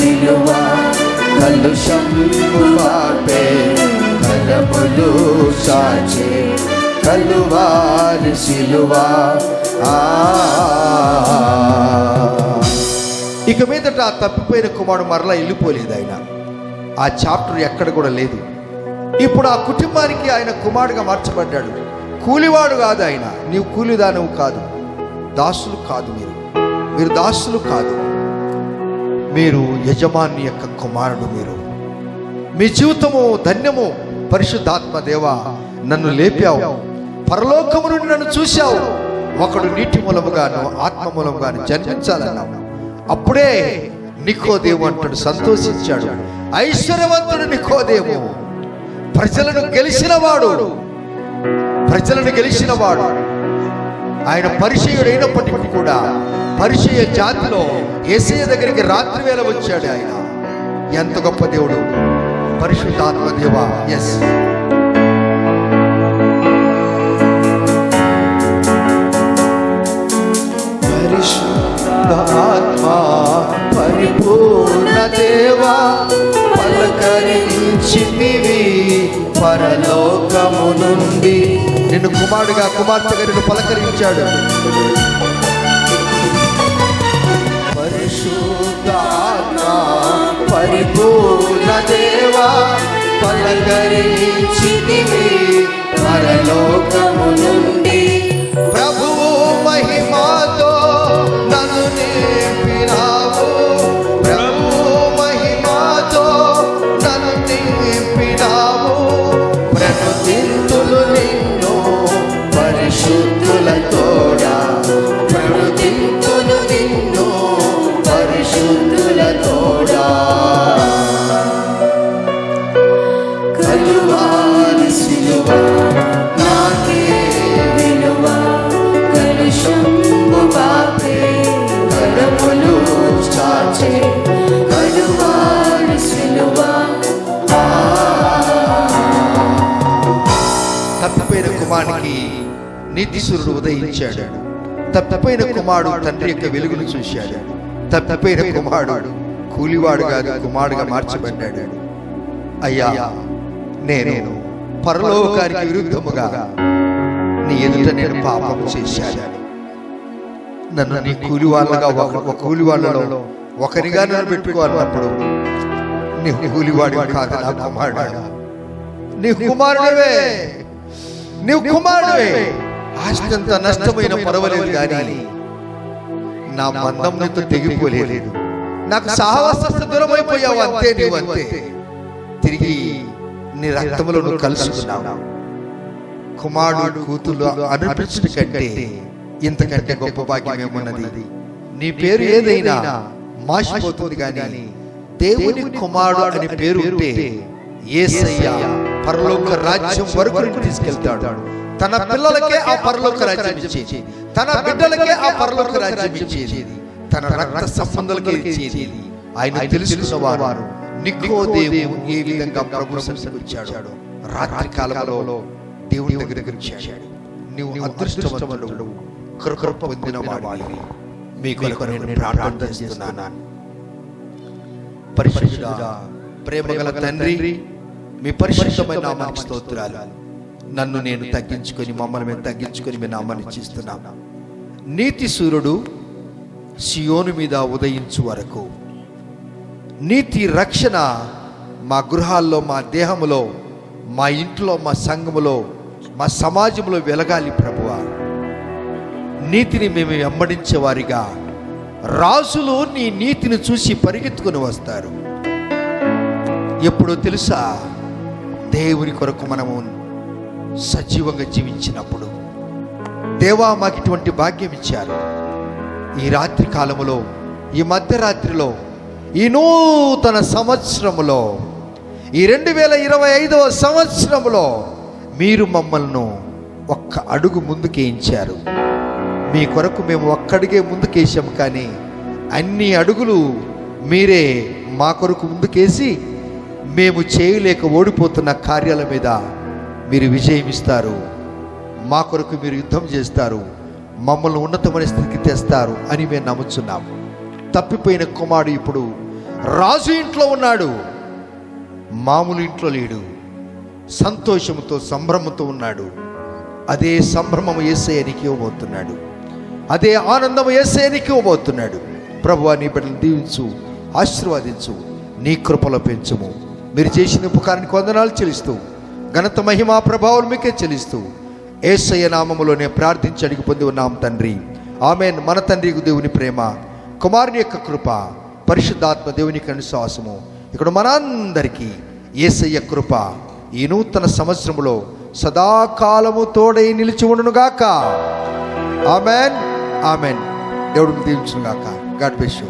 విలువ, కలుషము బాపే కలములు సాచే కలువారి శిలువ. ఇక మీదట ఆ తప్పిపోయిన కుమారుడు మరలా వెళ్ళిపోలేదు. ఆయన ఆ చాప్టర్ ఎక్కడ కూడా లేదు. ఇప్పుడు ఆ కుటుంబానికి ఆయన కుమారుడుగా మార్చబడ్డాడు. కూలివాడు కాదు ఆయన. నీవు కూలిదానవు కాదు, దాసులు కాదు. మీరు దాసులు కాదు, మీరు యజమాని యొక్క కుమారుడు. మీ జీవితము ధన్యము. పరిశుద్ధాత్మ దేవా, నన్ను లేపావు, పరలోకము నుండి నన్ను చూశావు. ఒకడు నీటి మూలముగాను ఆత్మ మూలముగాను జన్మించాలన్నావు. అప్పుడే నికోదేము అంటాడు, సంతోషించాడు. ఐశ్వర్యవంతుడు నికోదేము, ప్రజలను గెలిచినవాడు. ఆయన పరిచయుడు అయినప్పటికీ కూడా పరిచయ జాతిలో యేసయ్య దగ్గరికి రాత్రి వేళ వచ్చాడు. ఆయన ఎంత గొప్ప దేవుడు! పరిశుద్ధాత్మ దేవా. ఎస్, ఆత్మా పరిపూర్ణ దేవా, పలకరించితివి పరలోకము నుండి. నిన్ను కుమారుడుగా కుమార్తెగా నిన్ను పలకరించాడు. పరిశుద్ధ ఆత్మా పరిపూర్ణ దేవా, పలకరించితివి పరలోకము నుండి. ప్రభువు మహిమతో నన్ను నింపినావు, ప్రభువు మహిమతో నన్ను నింపినావు. ప్రణుతింతులు నిన్ను పరిశుద్ధుల తోడా, ప్రణుతింతులు నిన్ను పరిశుద్ధుల తోడా. కలువారి శిలువ నాకే విలువ, కలుషము బాపే కలములు చాచే కలువారి శిలువ. తప్పిపోయిన కుమారునికి నీతిశూరుడు ఉదయించాడు. తప్పిపోయిన కుమారుడు తండ్రి యొక్క వెలుగును చూశాడు. తప్పిపోయిన కుమారుడు కూలివాడు కాదు, కుమారుడుగా మార్చబడ్డాడు. అయ్యా, నేను పరలోకానికి విరుద్ధముగా నీ ఎదుట నేను పాపం చేశాను. నన్ను నీ కూలివాళ్ళగా ఒక కూలివాళ్ళలో ఒకరిగా నన్ను పెట్టుకోవాలన్నప్పుడు నీవు కూలివాడు కాదు, నా కుమారుడు. నీవు కుమారుడివే. ఆస్తి అంత నష్టమైన పర్వాలేదు కానీ నా బంధం నీతో తెగిపోలేదు. నాకు సహవాస దూరం అయిపోయావు, అంతే. నీవు అంతే. తిరిగి నీ రక్తంలో నువ్వు కలుసుకున్నావు. కుమారుడు కూతురు అనిపించడం కంటే ఇంతకంటే గొప్ప భాగ్యం ఏమున్నది? నీ పేరు ఏదైనా మాసిపోతుంది కానీ దేవుని కుమారుడు అనే పేరు ఉంటే యేసయ్య పరలోక రాజ్యం వరకు తీసుకెళ్తాడు. తన పిల్లలకే ఆ పరలోక రాజ్యం ఇచ్చేది, తన బిడ్డలకే ఆ పరలోక రాజ్యం ఇచ్చేది, తన రక్త సంబంధాలకే ఇచ్చేది. ఆయన తెలుసుకున్నవారు నికోదేము ఏ విధంగా ప్రభు సన్నిధికి వచ్చాడు. రాత్రి కాలంలో దేవుని దగ్గరికి వచ్చాడు. నీవు అదృష్టవంతుడు, కృప పొందిన వాడివి. మీ కొరకు నేను ప్రార్థన చేస్తున్నాను. పరిశుద్ధుడా, ప్రేమగల తండ్రి, మీ పరిశుద్ధమైన నామానికి స్తోత్రాలు. నన్ను నేను తగ్గించుకొని, మమ్మల్ని మేము తగ్గించుకొని మీ నామాన్ని ఇచ్చిస్తున్నాం. నీతి సూర్యుడు సియోను మీద ఉదయించు వరకు, నీతి రక్షణ మా గృహాల్లో, మా దేహములో, మా ఇంట్లో, మా సంఘములో, మా సమాజంలో వెలగాలి ప్రభువా. నీతిని మేము వెంబడించే వారిగా, రాజులు నీ నీతిని చూసి పరిగెత్తుకొని వస్తారు. ఎప్పుడో తెలుసా? దేవుని కొరకు మనము సజీవంగా జీవించినప్పుడు. దేవా, మాకు ఇటువంటి భాగ్యం ఇచ్చారు. ఈ రాత్రి కాలములో, ఈ మధ్యరాత్రిలో, ఈ నూతన సంవత్సరములో, ఈ 2025వ సంవత్సరములో మీరు మమ్మల్ని ఒక్క అడుగు ముందుకేయించారు. మీ కొరకు మేము ఒక్కడిగే ముందుకేసాము, కానీ అన్ని అడుగులు మీరే మా కొరకు ముందుకేసి మేము చేయలేక ఓడిపోతున్న కార్యాల మీద మీరు విజయం ఇస్తారు. మా కొరకు మీరు యుద్ధం చేస్తారు, మమ్మల్ని ఉన్నతమైన స్థితికి తెస్తారు అని మేము నమ్ముచున్నాం. తప్పిపోయిన కుమారుడు ఇప్పుడు రాజు ఇంట్లో ఉన్నాడు, మామూలు ఇంట్లో లేడు. సంతోషంతో, సంభ్రమంతో ఉన్నాడు. అదే సంభ్రమము యేసయ్యనికి ఇవ్వబోతున్నాడు. అదే ఆనందము యేసయ్యనికి ఇవ్వబోతున్నాడు. ప్రభువా, నీ బిడ్డలను దీవించు, ఆశీర్వదించు, నీ కృపలో పెంచుము. మీరు చేసిన ఉపకారానికి వందనాలు చెల్లిస్తూ, ఘనత, మహిమా, ప్రభావం మీకే చెల్లిస్తూ, యేసయ్య నామములోనే ప్రార్థించి అడిగి పొంది ఉన్నాం తండ్రి. ఆమేన్. మన తండ్రి దేవుని ప్రేమ, కుమారుని యొక్క కృప, పరిశుద్ధాత్మ దేవుని యొక్క విశ్వాసము ఇక్కడ మనందరికీ యేసయ్య కృప ఈ నూతన సంవత్సరములో సదాకాలము తోడై నిలిచి ఉండునుగాక. Amen, amen. దేవుడిని దీవించునుగాక. God bless you.